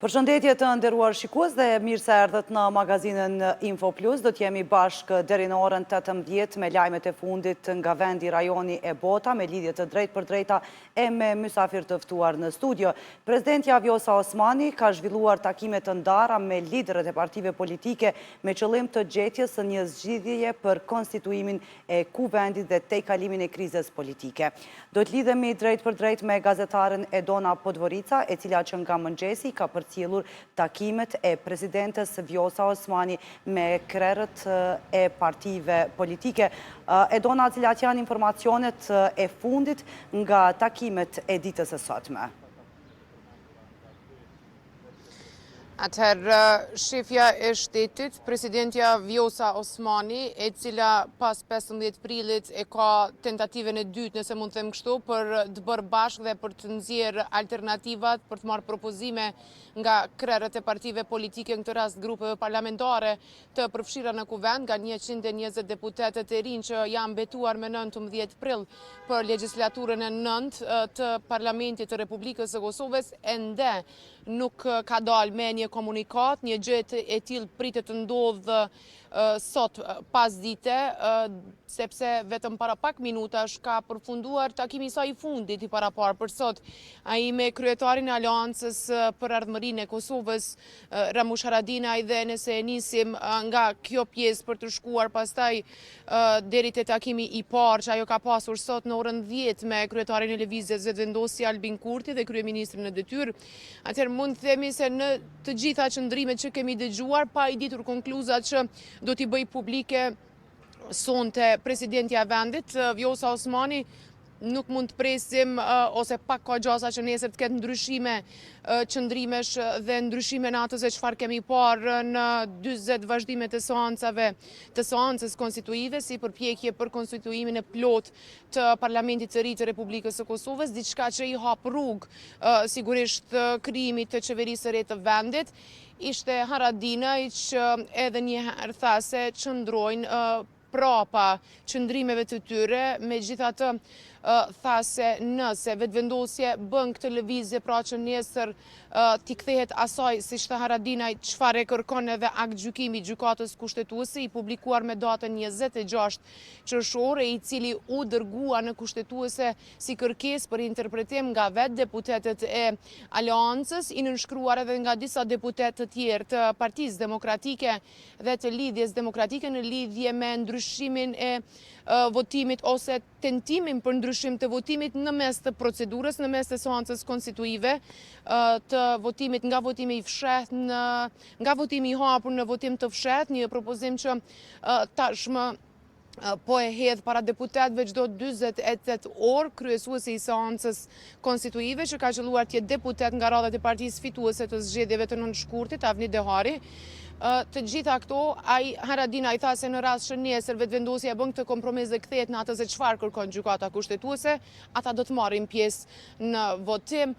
Përshëndetje të nderuar shikues dhe mirë se erdhët në magazinën Info Plus. Do t'jemi bashkë deri në orën 18 me lajmet e fundit nga vendi, rajoni e bota, me lidhje të drejt për drejta e me mysafir të ftuar në studio. Presidentja Vjosa Osmani ka zhvilluar takime të ndara me liderët e partive politike me qëllim të gjetjes së një zgjidhjeje për konstituimin e kuvendit dhe tejkalimin e krizës politike. Do të lidhemi drejt për drejt me gazetaren Edona Podvorica, e cila që nga mëngjesi ka përcjellur takimet e presidentes Vjosa Osmani me krerët e partive politike. Edona, cilat janë informacionet e fundit nga takimet e ditës së sotme? Atëherë, shefja e shtetit, presidentja Vjosa Osmani, e cila pas 15 prillit e ka tentativën e dytë, nëse mund të them kështu, për të bërë bashkë dhe për të nxjerrë alternativat, për të marrë propozime nga krerët e partive politike, në këtë rast grupeve parlamentare të përfshira në kuvend, nga 120 deputetët e rinj që janë betuar me 19 prill për legjislaturën e 9 të Parlamentit të Republikës së Kosovës, ende nuk ka dalë me një komunikat, një gjë e tillë pritet të ndodhë sot pas dite, sepse vetëm para pak minutash ka përfunduar takimi i saj i fundit i paraparë për sot. Ai me kryetarin e Aleancës për Ardhmërinë e Kosovës, Ramush Haradinaj, dhe nëse nisim nga kjo pjesë për të shkuar pastaj deri te takimi i parë që ajo ka pasur sot në orën 10 me kryetarin e Lëvizjes Vetëvendosje Albin Kurti dhe kryeministrin në detyrë. Atëherë mund të themi se në të gjitha qëndrimet që kemi dëgjuar, pa i ditur konkluzat që do t'i bëj publike sonte presidentja e vendit, Vjosa Osmani, nuk mund të presim ose pak ka gjasa që nesër të ketë ndryshime qëndrimesh dhe ndryshime natës e çfarë kemi parë në 40 vazhdime të seancave të seancës konstituive, si përpjekje për konstituimin e plot të Parlamentit të ri të Republikës së Kosovës, diçka që i hap rrugë sigurisht krijimit të qeverisë së re të vendit. Ishte Haradinaj që edhe një herë tha se qëndrojnë prapa qëndrimeve të tyre, megjithatë tha se nëse Vetëvendosje bën këtë lëvizje, pra që nesër t'i kthehet asaj, si ishte Haradinaj, çfarë e kërkon edhe akt gjykimi i gjykatës kushtetuese, i publikuar me datën 26 qershor, i cili u dërgua në kushtetuese si kërkesë për interpretim nga vetë deputetët e Aleancës, i nënshkruar edhe nga disa deputetë të tjerë të Partisë Demokratike dhe të Lidhjes Demokratike në lidhje me ndryshimin e votimit ose tentimin për ndryshim të votimit në mes të procedurës, në mes të seancës konstituive, të votimit nga votimi i fshehtë nga votimi i hapur në votim të fshehtë, një propozim që tashmë po e hedh para deputetëve çdo 48 orë, kryesuesi i seancës konstituive, që ka qelluar të jetë deputet nga radhat e partisë fituese të zgjedhjeve të nënshkurtit, Avni Dehari. Të gjitha këto, Haradinaj tha se në rast që nesër Vetëvendosja bën këtë kompromis dhe kthehet në atë se çfarë kërkon gjykata kushtetuese, ata do të marrin pjesë në votim,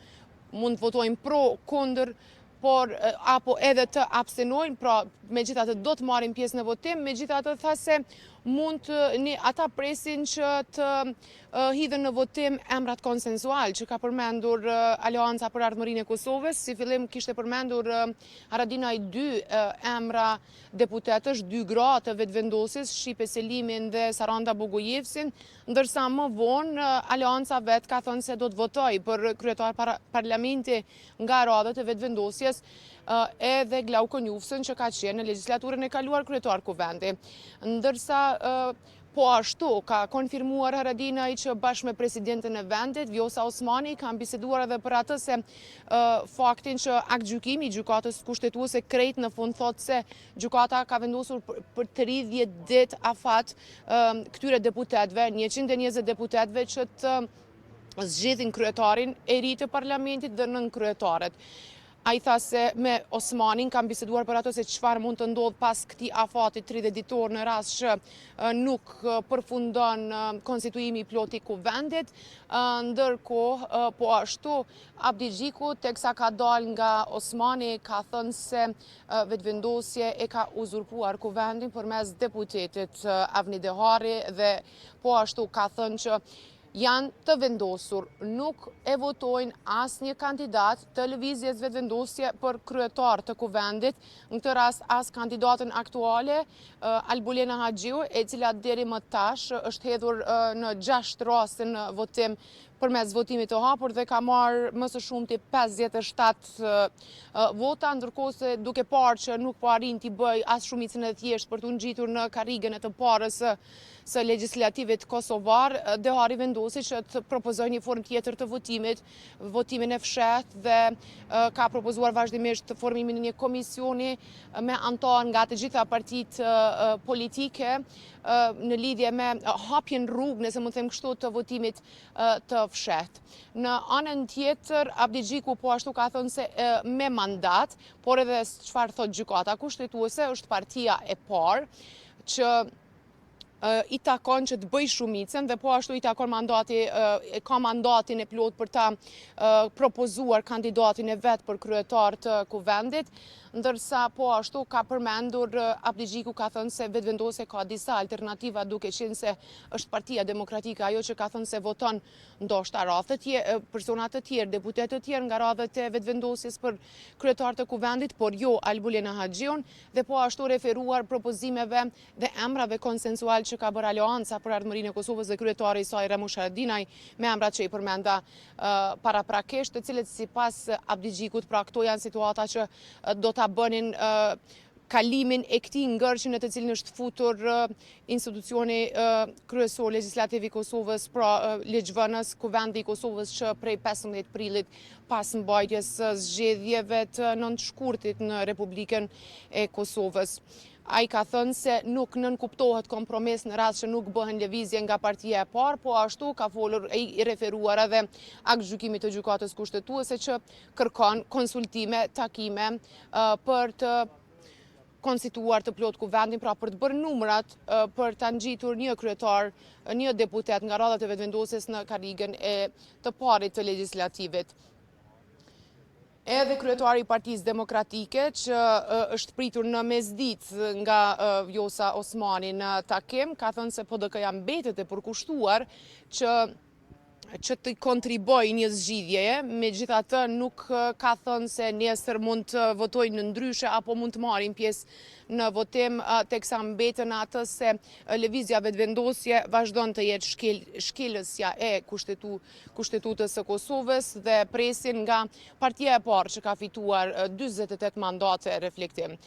mund të votojnë pro, kundër, por apo edhe të abstenojnë, pra megjithatë do të marrin pjesë në votim, megjithatë tha se ata presin që të hidhen në votim emrat konsensual, që ka përmendur Aleanca për Ardhmërinë e Kosovës. Si fillim kishte përmendur Haradinaj 2 emra deputetësh, 2 gra të Vetëvendosjes, Shipe Selimin dhe Saranda Bogojevsin, ndërsa më vonë Aleanca vet ka thënë se do të votojë për kryetar parlamenti nga radhët e Vetëvendosjes, edhe Glauko Njufsën, që ka qenë në legjislaturën e kaluar kryetar kuvendi. Ndërsa po ashtu ka konfirmuar Haradinaj që bashkë me presidentën e vendit, Vjosa Osmani, kanë biseduar edhe për atë se faktin që akt gjykimi i gjykatës kushtetuese krejt në fund thotë se gjykata ka vendosur për 30 ditë afat këtyre deputetëve, 120 deputetëve, që të zgjedhin kryetarin e ri të parlamentit dhe nën kryetaret. Ai tha se me Osmanin kanë biseduar për ato se çfarë mund të ndodhë pas këtij afati 30 ditor në rast që nuk përfundon konstituimi i plot i kuvendit, ndërkohë po ashtu Abdi Xhiku, teksa ka dalë nga Osmani, ka thënë se Vetëvendosje e ka uzurpuar kuvendin përmes deputetit Avni Dehari, dhe po ashtu ka thënë që janë të vendosur, nuk e votojnë as një kandidat të lëvizjes vetëvendosje për kryetar të kuvendit, në këtë rast as kandidatën aktuale, Albulena Haxhiu, e cila deri më tash është hedhur në 6 raste në votim përmes votimit të hapur dhe ka marrë më së shumti 57 vota, ndërkohë se duke parë që nuk po arrin t'i bëj as shumicën e thjeshtë për t'u ngjitur në karrigën e të parës së legjislativit kosovar, Dehari vendosi që të propozojë një formë tjetër të votimit, votimin e fshehtë dhe ka propozuar vazhdimisht formimin e një komisioni me anëtarë nga të gjitha partitë politike në lidhje me hapjen rrugë, nëse mund të them kështu, të votimit të fshehtë. Në anën tjetër, Abdi Xhiku po ashtu ka thënë se me mandat, por edhe çfarë thot gjykata kushtetuese, është partia e parë që i takon që të bëj shumicën dhe po ashtu i takon ka mandatin e plot për ta propozuar kandidatin e vet për kryetar të kuvendit, ndërsa po ashtu ka përmendur Abdi Xhiku ka thënë se vetëvendosja ka disa alternativa, duke qenë se është Partia Demokratike ajo që ka thënë se voton ndoshta persona të tjerë, deputet të tjerë nga radhët e vetëvendosjes për kryetar të kuvendit, por jo Albulena Haxhiun, dhe po ashtu referuar propozimeve dhe emrave konsensual që ka bërë Aleanca për Ardhmërinë e Kosovës dhe kryetari i saj Ramush Haradinaj, me emrat që i përmenda paraprakisht, të cilët sipas Abdi Xhikut, pra këto janë situata që do ta bënin kalimin e këtij ngërçi në të cilin është futur institucioni kryesor legjislativ i Kosovës, pra legjvënës Kuvendi i Kosovës, që prej 15 prillit pas mbajtjes së zgjedhjeve të 9 shkurtit në Republikën e Kosovës. Ai ka thënë se nuk nënkuptohet kompromis në rast që nuk bëhen lëvizje nga partia e parë, po ashtu ka folur i referuar edhe aktgjykimit të gjykatës kushtetuese që kërkon konsultime, takime për të konstituar të plot kuvendin, pra për të bërë numrat për të ngjitur një kryetar, një deputet nga radhat e vetëvendosjes në karrigën e të parit të legjislativit. Edhe kryetari i Partisë Demokratike, që është pritur në mesditë nga Vjosa Osmani në takim, ka thënë se PDK-ja mbetet e përkushtuar që të kontribojë një zgjidhjeje, megjithatë nuk ka thënë se nesër mund të votojnë në ndryshe apo mund të marrin pjesë në votim, teksa mbetën atë se lëvizja vetëvendosje vazhdon të jetë shkelësja e kushtetutës së Kosovës dhe presin nga partia e parë që ka fituar 48 mandate reflektim.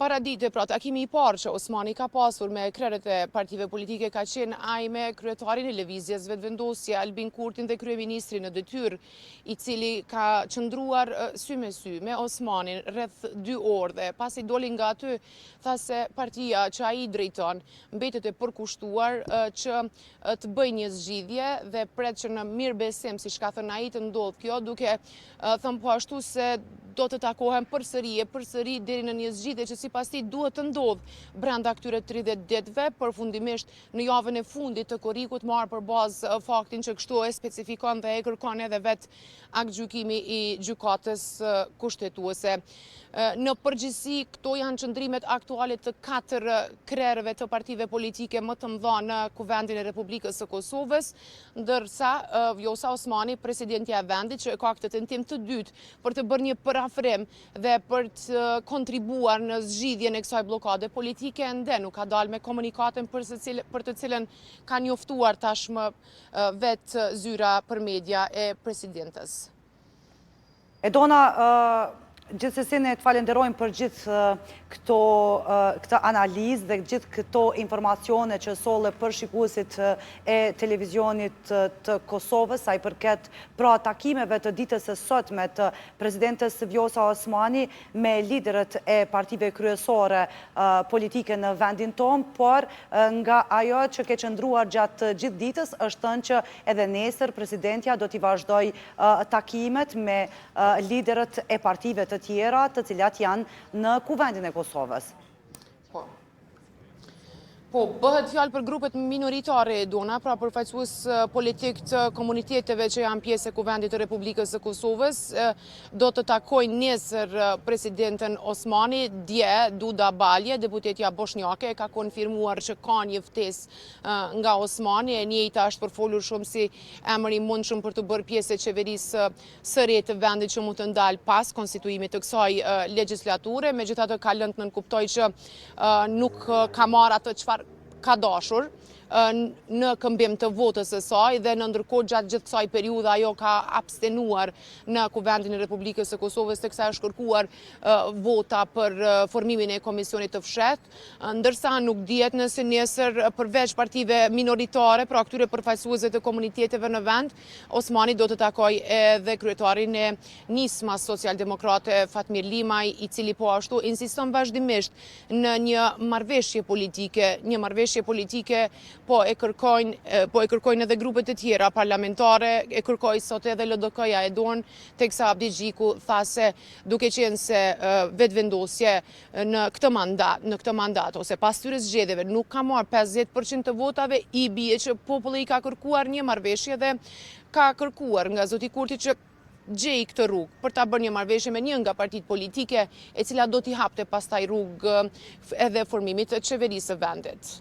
Paradite, pra takimi i parë që Osmani ka pasur me krerët e partive politike ka qenë ai me kryetarin e lëvizjes vetëvendosje Albin Kurtin dhe kryeministrin në detyrë, i cili ka qëndruar sy me sy me Osmanin rreth 2 orë dhe pasi doli nga aty tha se partia që ai drejton mbetet e përkushtuar që të bëjë një zgjidhje dhe pret që në mirëbesim, siç ka thënë ai, të ndodh kjo, duke thënë po ashtu se do të takohen përsëri deri në një zgjidhje që sipas tij duhet të ndodhë brenda këtyre 30 ditëve, përfundimisht në javën e fundit të korrikut, marrë për bazë faktin që kështu e specifikon dhe e kërkon edhe vetë aktgjykimi i gjykatës kushtetuese. Në përgjithësi, këto janë qëndrimet aktuale të 4 krerëve të partive politike më të mëdha në Kuvendin e Republikës së Kosovës, ndërsa Vjosa Osmani, presidentja e vendit, që ka këtë tentim të dytë për të bërë një parafrim dhe për të kontribuar në zgjidhjen e kësaj bllokade politike, ende nuk ka dalë me komunikatën për të cilën ka njoftuar tashmë vetë zyra për media e presidentës. Edona, gjithsesi ne të falenderojmë për gjithë këtë analizë dhe gjithë këto informacione që solle për shikuesit e televizionit të Kosovës, sa i përket pra takimeve të ditës së sotme të presidentes Vjosa Osmani me liderët e partive kryesore politike në vendin tonë, por nga ajo që ke qëndruar gjatë gjithë ditës është thënë që edhe nesër presidentja do t'i vazhdoj takimet me liderët e partive të tjera të cilat janë në Kuvendin e Kosovës. Po, bëhet fjalë për grupet minoritare e dona, pra përfaqësues politik të komuniteteve që janë pjesë e Kuvendit të Republikës së Kosovës, do të takojnë nesër presidenten Osmani. Dje Duda Balje, deputetja bosnjake, ka konfirmuar që ka një ftesë nga Osmani, e njëjta është përfolur shumë si emër i mundshëm për të bërë pjesë e qeverisë së re të vendit që mund të ndalë pas konstituimit të kësaj legjislature. Megjithatë ka lënë të nënkuptoj që nuk ka marrë atë çfarë ka dashur në këmbim të votës së saj dhe në ndërkohë gjatë gjithë kësaj periudhe ajo ka abstenuar në Kuvendin e Republikës së Kosovës, teksa është kërkuar vota për formimin e komisionit të fshehtë, ndërsa nuk dihet nëse nesër përveç partive minoritare, pra këtyre përfaqësuesve të komuniteteve në vend, Osmani do të takojë edhe kryetarin e nismas socialdemokrate Fatmir Limaj, i cili po ashtu insiston vazhdimisht në një marrëveshje politike, po e kërkojnë edhe grupet e tjera parlamentare, e kërkoi sot edhe LDK-ja e Dorn, teksa Abdi Gjiku tha se duke qenë se vetëvendosje në këtë mandat ose pas këtyre zgjedhjeve nuk ka marrë 50% të votave, i bie që populli i ka kërkuar një marrëveshje dhe ka kërkuar nga zoti Kurti që gjej këtë rrugë për ta bërë një marrëveshje me një nga partitë politike e cila do t'i hapte pastaj rrugë edhe formimit të qeverisë së vendit.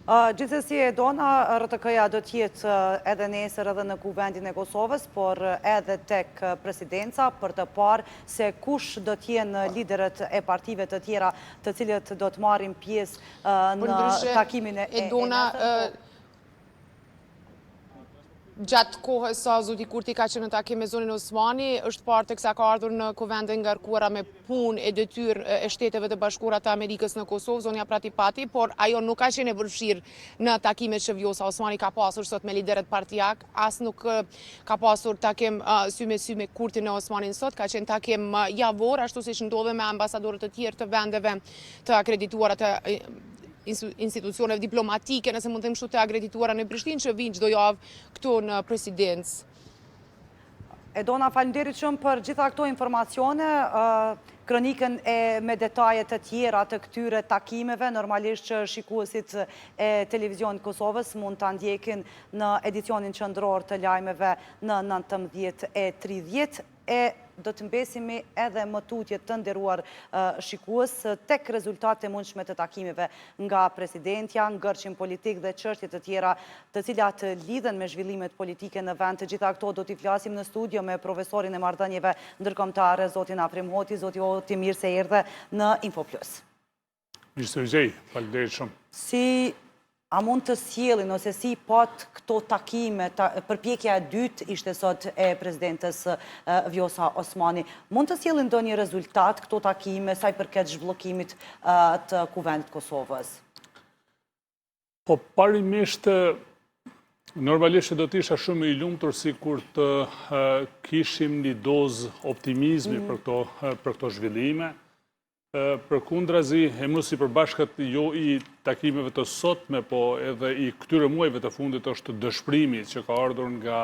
Gjithsesi e dona, RTK-ja do t'jetë edhe nesër edhe në Kuvendin e Kosovës, por edhe tek presidenca për të parë se kush do t'jenë liderët e partive të tjera të cilët do të marrin pjesë në takimin e nesër. Gjatë kohës sa zoti Kurti ka qenë në takim me zonin Osmani, është parë teksa ka ardhur në Kuvende ngarkuara me punë e detyrë e Shteteve të Bashkuara të Amerikës në Kosovë, zonja Pratipati, por ajo nuk ka qenë e përfshirë në takimet që Vjosa Osmani ka pasur sot me lideret partijak, as nuk ka pasur takim sy me sy me Kurtin e Osmanin sot, ka qenë takim javor, ashtu siç ndodhe me ambasadorët të tjerë të vendeve të akredituara të institucioneve diplomatike, nëse mund të them kështu, të akredituara në Prishtinë që vinë çdo javë këtu në presidencë. E dona, faleminderit shumë për gjitha këto informacione, kronikën me detajet të tjera të këtyre takimeve, normalisht që shikuesit e Televizionit Kosovës mund të ndjekin në edicionin qendror të lajmeve në 19:30 e do të mbesimi edhe më tutje të nderuar shikues tek rezultate mundshme të takimeve nga presidentja, ngërçim politik dhe çështje të tjera të cilat lidhen me zhvillimet politike në vend. Të gjitha këto do t'i flasim në studio me profesorin e marrëdhënieve ndërkombëtare, zotin Afrim Hoti. Zoti Hoti, mirë se erdhe në Info Plus. Mirë se vjen, faleminderit shumë. A mund të sjellin ose si pat këto takime, përpjekja e dytë ishte sot e presidentes Vjosa Osmani, mund të sjellin ndonjë rezultat këto takime sa i përket zhvillokimit të Kuvendit Kosovës? Po parimisht, normalisht do të isha shumë i lumtur sikur të kishim një dozë optimizmi për këto zhvillime. Përkundrazi, e mos i përbashkët jo i takimeve të sotme, po edhe i këtyre muajve të fundit është dëshprimi që ka ardhur nga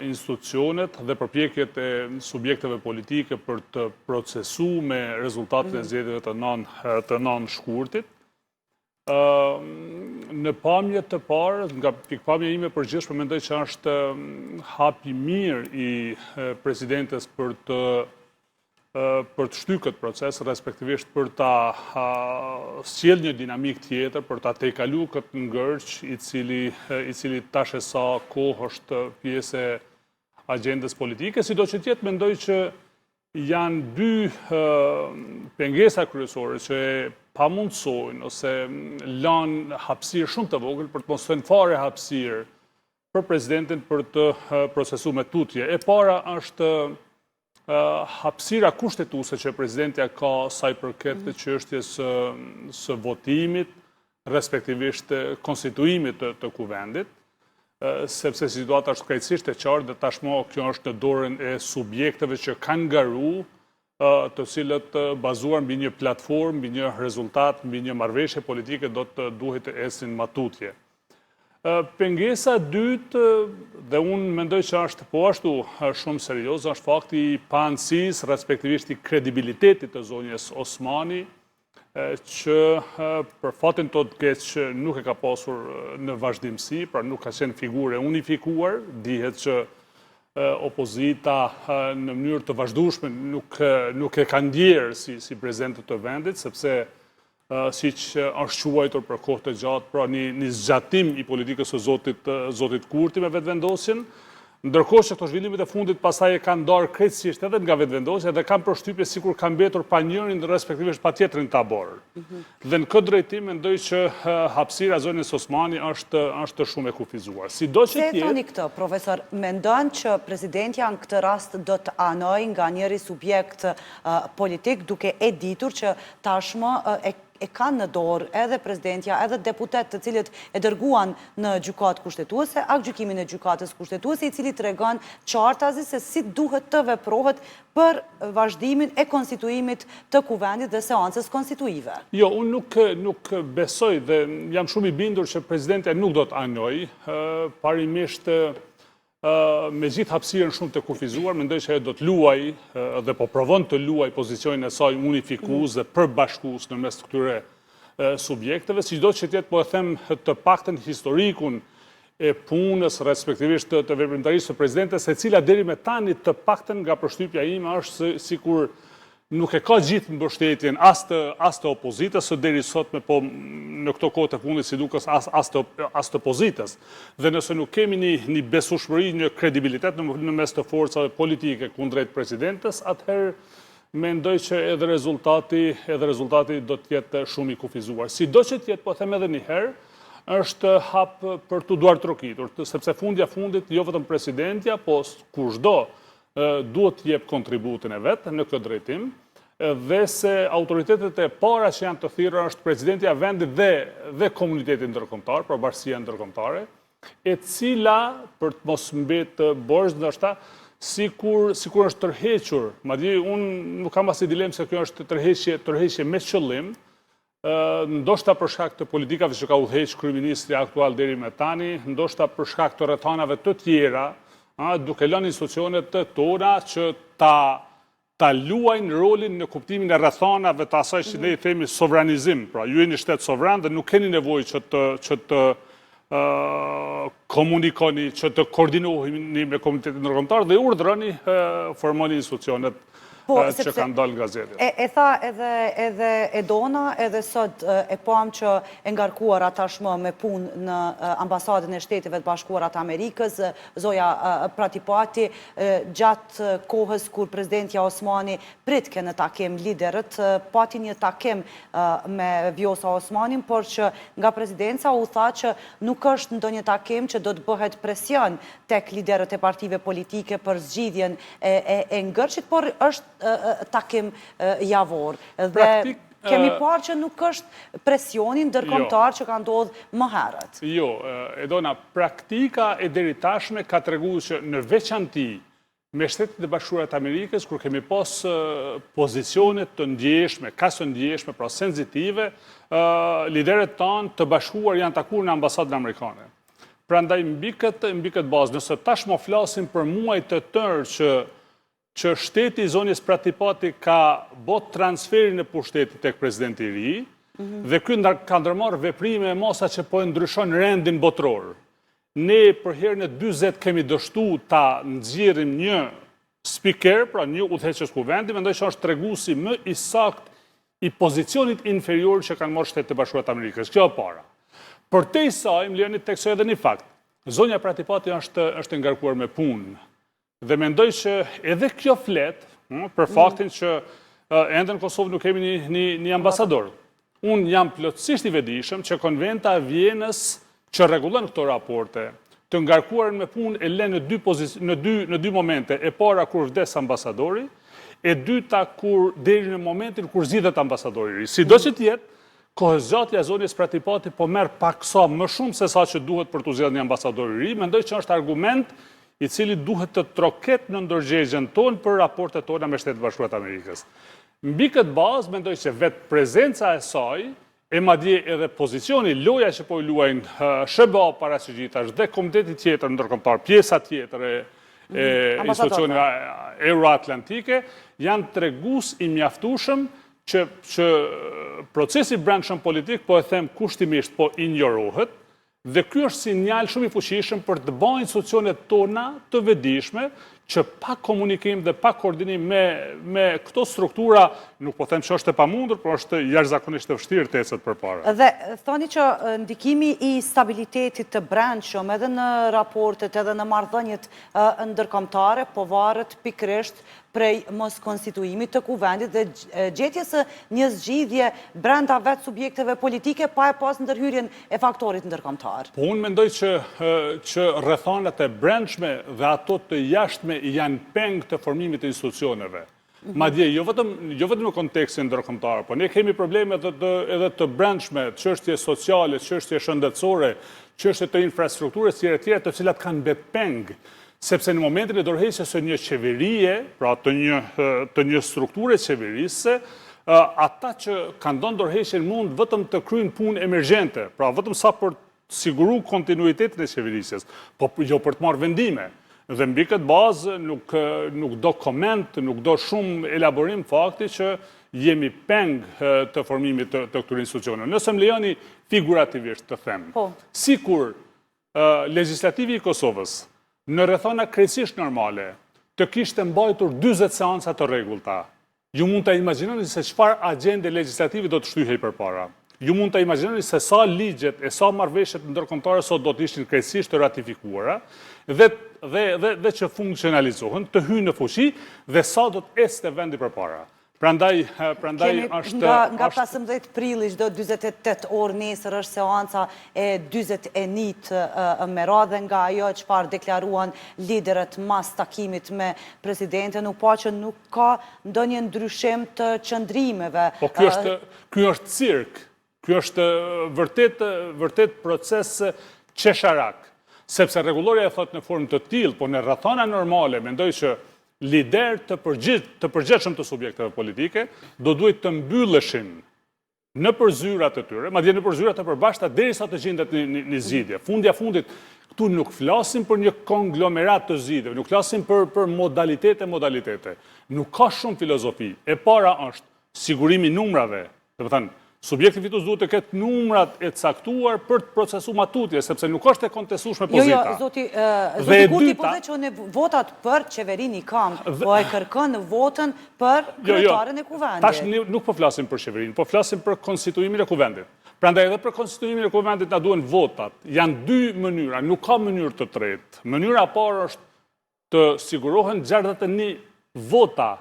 institucionet dhe përpjekjet e subjekteve politike për të procesuar me rezultatet e zgjedhjeve të nënshkurtit. Në pamje të parë, nga pikpamja ime përgjithshme, mendoj që është hap i mirë i presidentes për të shtyr këtë proces, respektivisht për ta sjell një dinamik tjetër, për ta tejkalu këtë ngërç i cili tash e sa kohë është pjesë e agjendës politike, sido që tjetë mendoj që janë dy pengesa kryesore që pamundsojnë ose lanë hapësirë shumë të vogël për të mos thënë fare hapësirë për presidentin për të procesuar me tutje. E para është hapësira kushtetuese që presidentja ka sa i përket të çështjes së votimit, respektivisht konstituimit të kuvendit, sepse situata është krejtësisht e qartë dhe tashmë kjo është në dorën e subjekteve që kanë garu, të cilët bazuar mbi një platformë, mbi një rezultat, mbi një marrëveshje politike do të duhet të esin matutje. Pengesa dytë, dhe unë mendoj që është po ashtu shumë serioz, është fakti i paanësisë, respektivisht i kredibilitetit të zonjës Osmani që për fatin të keq nuk e ka pasur në vazhdimsi, pra nuk ka qenë figure unifikuar, dihet që opozita në mënyrë të vazhdueshme nuk e ka ndjerë si prezident të vendit, sepse si që është quajtur për kohë të gjatë, pra një zgjatim i politikës së Zotit Kurti me vetëvendosjen, ndërkohë që këto zhvillimet e fundit pastaj e kanë ndarë krejtësisht edhe nga vetëvendosja dhe kanë përshtypje sikur kanë mbetur pa njërin dhe respektivisht pa tjetrin tabor. Dhe në këtë drejtim mendoj që hapësira e zonës Osmani është shumë e kufizuar. Sidoqë Se thoni këtë, profesor, mendon që presidentja në këtë rast do të anojë nga njëri subjekt politik duke e ditur që tashmë e kanë në dorë edhe presidentja, edhe deputet të cilët e dërguan në gjykatë kushtetuese, gjykimin e gjykatës kushtetuese, i cili tregon qartazi se si duhet të veprohet për vazhdimin e konstituimit të kuvendit dhe seancës konstituive. Jo, unë nuk besoj dhe jam shumë i bindur që presidentja nuk do të anoj, parimisht me gjithë hapësirën shumë të kufizuar, mendoj që ajo do të luaj dhe po provon të luaj pozicionin e saj unifikues dhe përbashkues në mes të këtyre subjekteve, sido që tjetë po e them të paktën historikun e punës, respektivisht të veprimtarisë të presidentes, e cila deri me tani të paktën nga përshtypja ime është sikur nuk e ka gjithë mbështetjen as të opozitës, së deri sot me po në këto kohë të fundit si dukës as të opozitës. Dhe nëse nuk kemi një besueshmëri, një kredibilitet në mes të forcave politike kundrejt presidentes, atëherë mendoj që edhe rezultati do të jetë shumë i kufizuar. Sido që të jetë, po them edhe një herë, është hap për të duar trokitur, sepse fundit jo vetëm presidentja, po kushdo duhet të jep kontributin e vetë në këtë drejtim, dhe se autoritetet e para që janë të thirrura është presidentja e vendit dhe komuniteti ndërkombëtar, pra bashkia ndërkombëtare, e cila për të mos mbetë borxh ndoshta sikur është tërhequr, madje unë nuk kam asnjë dilemë se kjo është tërheqje me qëllim, ndoshta për shkak të politikave që ka udhëhequr kryeministri aktual deri më tani, ndoshta për shkak të rrethanave të tjera, duke lënë institucionet tona që ta luajnë rolin në kuptimin e rrethanave të asaj që ne i themi sovranizim. Pra, ju jeni shtet sovran dhe nuk keni nevojë që të komunikoni, që të koordinoheni me komunitetin ndërkombëtar dhe urdhëroni formoni institucionet që kanë dalë nga zgjedhjet. E tha edhe Edona, edhe sot e pam që e ngarkuara tashmë me punë në ambasadën e Shteteve të Bashkuara të Amerikës, Zoja Pratipati, gjatë kohës kur presidentja Osmani pritke në takim liderët, pati një takim me Vjosa Osmanin, por që nga presidenca u tha që nuk është ndonjë takim që do të bëhet presion tek liderët e partive politike për zgjidhjen e ngërçit, por është takim javor. Dhe kemi parë që nuk është presionin ndërkombëtar që ka ndodhur më herët. Jo, Edona, praktika e deri tashme ka treguar që në veçanti me Shtetet e Bashkuara të Amerikës, kur kemi pas pozicione të ndjeshme, kasë ndjeshme, pra sensitive, liderët tanë të bashkuar janë takuar në ambasadën amerikane. Prandaj mbi këtë bazë, nëse tashmë flasim për muaj të tërë që shteti i zonjës Pratipati ka bot transferin e pushtetit tek presidenti i ri, dhe ky ka ndërmarrë veprime e masa që po e ndryshon rendin botror. Ne për herën e 40 kemi dështu ta nxjerrim një speaker, pra një udhëheqës kuvendi, mendoj që është treguesi më i saktë i pozicionit inferior që kanë marrë Shtetet e Bashkuara të Amerikës. Kjo e para. Përtej saj, më lejoni të theksoj edhe një fakt. Zonja Pratipati është ngarkuar me punë. Dhe mendoj që edhe kjo flet për faktin që ende në Kosovë nuk kemi një ambasador. Unë jam plotësisht i vetëdijshëm që konventa e Vjenës që rregullon këto raporte të ngarkuarën me punë e lënë në dy momente. E para kur vdes ambasadori, e dyta deri në momentin kur zgjidhet ambasadori i ri. Sido që të jetë, kohëzgjatja e zonjës Pratipati po merr paksa më shumë se sa që duhet për të zgjedhur një ambasador i ri. Mendoj që është argument i cili duhet të troket në ndërgjegjen tonë për raportet tona me Shtetet e Bashkuara të Amerikës. Mbi këtë bazë, mendoj që vetë prezenca e saj, e madje edhe pozicioni, loja që po i luajnë SBA paraqytitash dhe komiteti tjetër ndërkombëtar, pjesa tjetër e institucioneve euroatlantike, janë tregues i mjaftueshëm që procesi brendshëm politik, po e them kushtimisht, po injorohet, dhe ky është sinjal shumë i fuqishëm për të bërë institucionet tona të vetëdijshme që pa komunikim dhe pa koordinim me këto struktura, nuk po them që është e pamundur, por është jashtëzakonisht e vështirë të ecet përpara. Dhe thoni që ndikimi i stabilitetit të brendshëm edhe në raportet edhe në marrëdhëniet ndërkombëtare po varet pikërisht prej mos konstituimit të kuvendit dhe gjetjes së një zgjidhje brenda vetë subjekteve politike pa e pas ndërhyrjen e faktorit ndërkombëtar. Po unë mendoj që rrethanat e brendshme dhe ato të jashtme janë peng të formimit të institucioneve. Madje jo vetëm në kontekstin ndërkombëtar, po ne kemi probleme edhe të brendshme, çështje sociale, çështje shëndetësore, çështje të infrastrukturës tjera të cilat kanë bet peng. Sepse në momentin e dorëheqjes së një qeverie, pra të një strukture qeverisë, ata që kanë dhënë dorëheqjen mund vetëm të kryejnë punë emergjente, pra vetëm sa për të siguruar kontinuitetin e qeverisjes, po jo për të marrë vendime. Dhe mbi këtë bazë nuk do koment, nuk do shumë elaborim fakti që jemi peng të formimit të këtyre institucioneve. Nëse më lejoni figurativisht të them, sikur legislativi i Kosovës në rrethana krejtësisht normale të kishte mbajtur 40 seanca të rregullta, ju mund të imagjinoni se çfarë agjende legislative do të shtyhej përpara. Ju mund të imagjinoni se sa ligjet e sa marrëveshjet ndërkombëtare sot do të ishin krejtësisht të ratifikuara dhe që funksionalizohen, të hyjnë në fuqi dhe sa do të ecte vendi përpara. Prandaj është... Nga 15 prilli çdo 48 orë nesër është seanca e 41 me radhë nga ajo çfarë deklaruan liderët mas takimit me presidentin, u pa që nuk ka ndonjë ndryshim të qëndrimeve. Po ky është cirk, ky është vërtet proces qesharak, sepse rregulloria e thot në formë të tillë, po në rrethana normale mendoj që lider të përgjithshëm të subjekteve politike do duhet të mbylleshin në përzyrat e tyre, madje në përzyrat e përbashkëta derisa të gjendet një zgjidhje. Fundja fundit, këtu nuk flasim për një konglomerat të zgjidhjeve, nuk flasim për modalitete. Nuk ka shumë filozofi. E para është sigurimi numrave, do të thënë, subjekti fitues duhet të ketë numrat e caktuar për të procesuar matutje, sepse nuk është e kontestueshme pozita. Jo, zoti Kurti po dhe që në votat për qeverinë i kam, po e kërkon votën për kryetaren e kuvendit. Tash nuk po flasim për qeverinë, po flasim për konstituimin e kuvendit. Prandaj edhe për konstituimin e kuvendit na duhen votat. Janë dy mënyra, nuk ka mënyrë të tretë. Mënyra e parë është të sigurohen 61 vota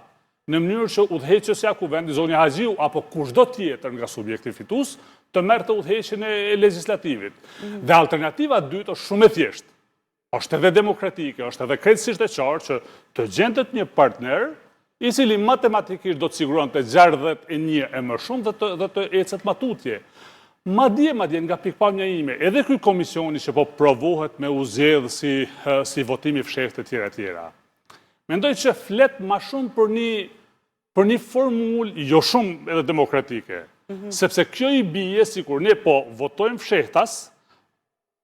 në mënyrë që udhëheqësja e kuvendit, zonja Haxhiu apo kushdo tjetër nga subjekti fitues, të merrte të udhëheqjen e legislativit. Dhe alternativa e dytë është shumë e thjeshtë. Është edhe demokratike, është edhe krejtësisht e qartë që të gjendet një partner i cili matematikisht do të siguronte 61 e më shumë dhe të ecet matutje. Madje nga pikpamja ime, edhe ky komisioni që po provohet me u zgjedh si votimi fshehtë e tjera. Mendoj që flet ma shumë për një formulë jo shumë edhe demokratike, sepse kjo i bie sikur ne po votojmë fshehtas,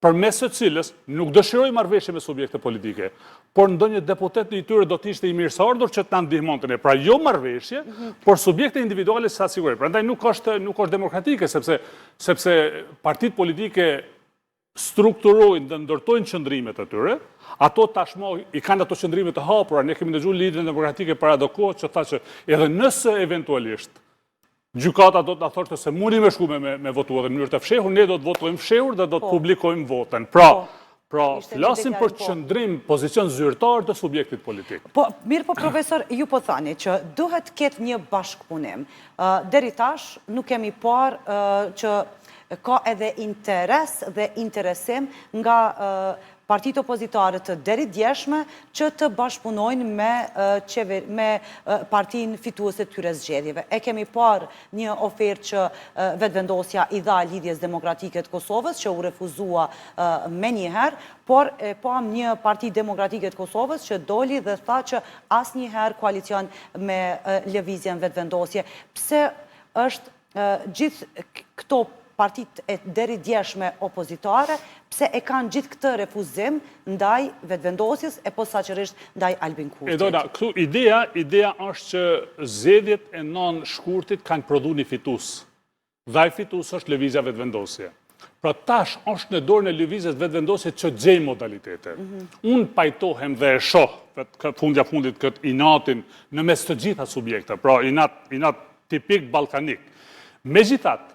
përmes së cilës nuk dëshiroj marrëveshje me subjekte politike, por ndonjë deputet i tyre do të ishte i mirëseardhur që të na ndihmonte ne. Pra jo marrëveshje, por subjekte individuale sa siguroj. Prandaj nuk është demokratike, sepse partitë politike strukturojnë dhe ndërtojnë qëndrimet e tyre, ato tashmë i kanë ato qëndrime të hapura. Ne kemi dëgjuar liderën demokratike para do kohë që tha që edhe nëse eventualisht gjykata do të na thoshte se mundi me shku me votuar në mënyrë të fshehur, ne do të votojmë fshehur dhe do të publikojmë votën. Pra, flasim për qëndrim, pozicion zyrtar të subjektit politik. Po, mirë po, profesor, ju po thani që duhet ketë një bashkëpunim. Deri tash nuk kemi parë që ka edhe interes dhe interesim nga partitë opozitare të deri djeshme që të bashkëpunojnë me partinë fituese të tyre zgjedhjeve. E kemi parë një ofertë që vetëvendosja i dha Lidhjes Demokratike të Kosovës, që u refuzua me njëherë, por pam një parti demokratike të Kosovës që doli dhe tha që asnjëherë koalicion me lëvizjen vetëvendosje. Pse është gjithë këto partit e deri djeshme opozitare, pse e kanë gjithë këtë refuzim ndaj vetëvendosjes e posaçërisht ndaj Albin Kurtit. Edona, këtu ideja është që zgjedhjet e 9 shkurtit kanë prodhu një fitus. Dhe ai fitus është lëvizja vetëvendosje. Pra tash është në dorën e lëvizjes vetëvendosje që gjej modalitete. Unë pajtohem dhe e shoh fundit këtë inatin në mes të gjitha subjekte, pra inat tipik ballkanik. Megjithatë,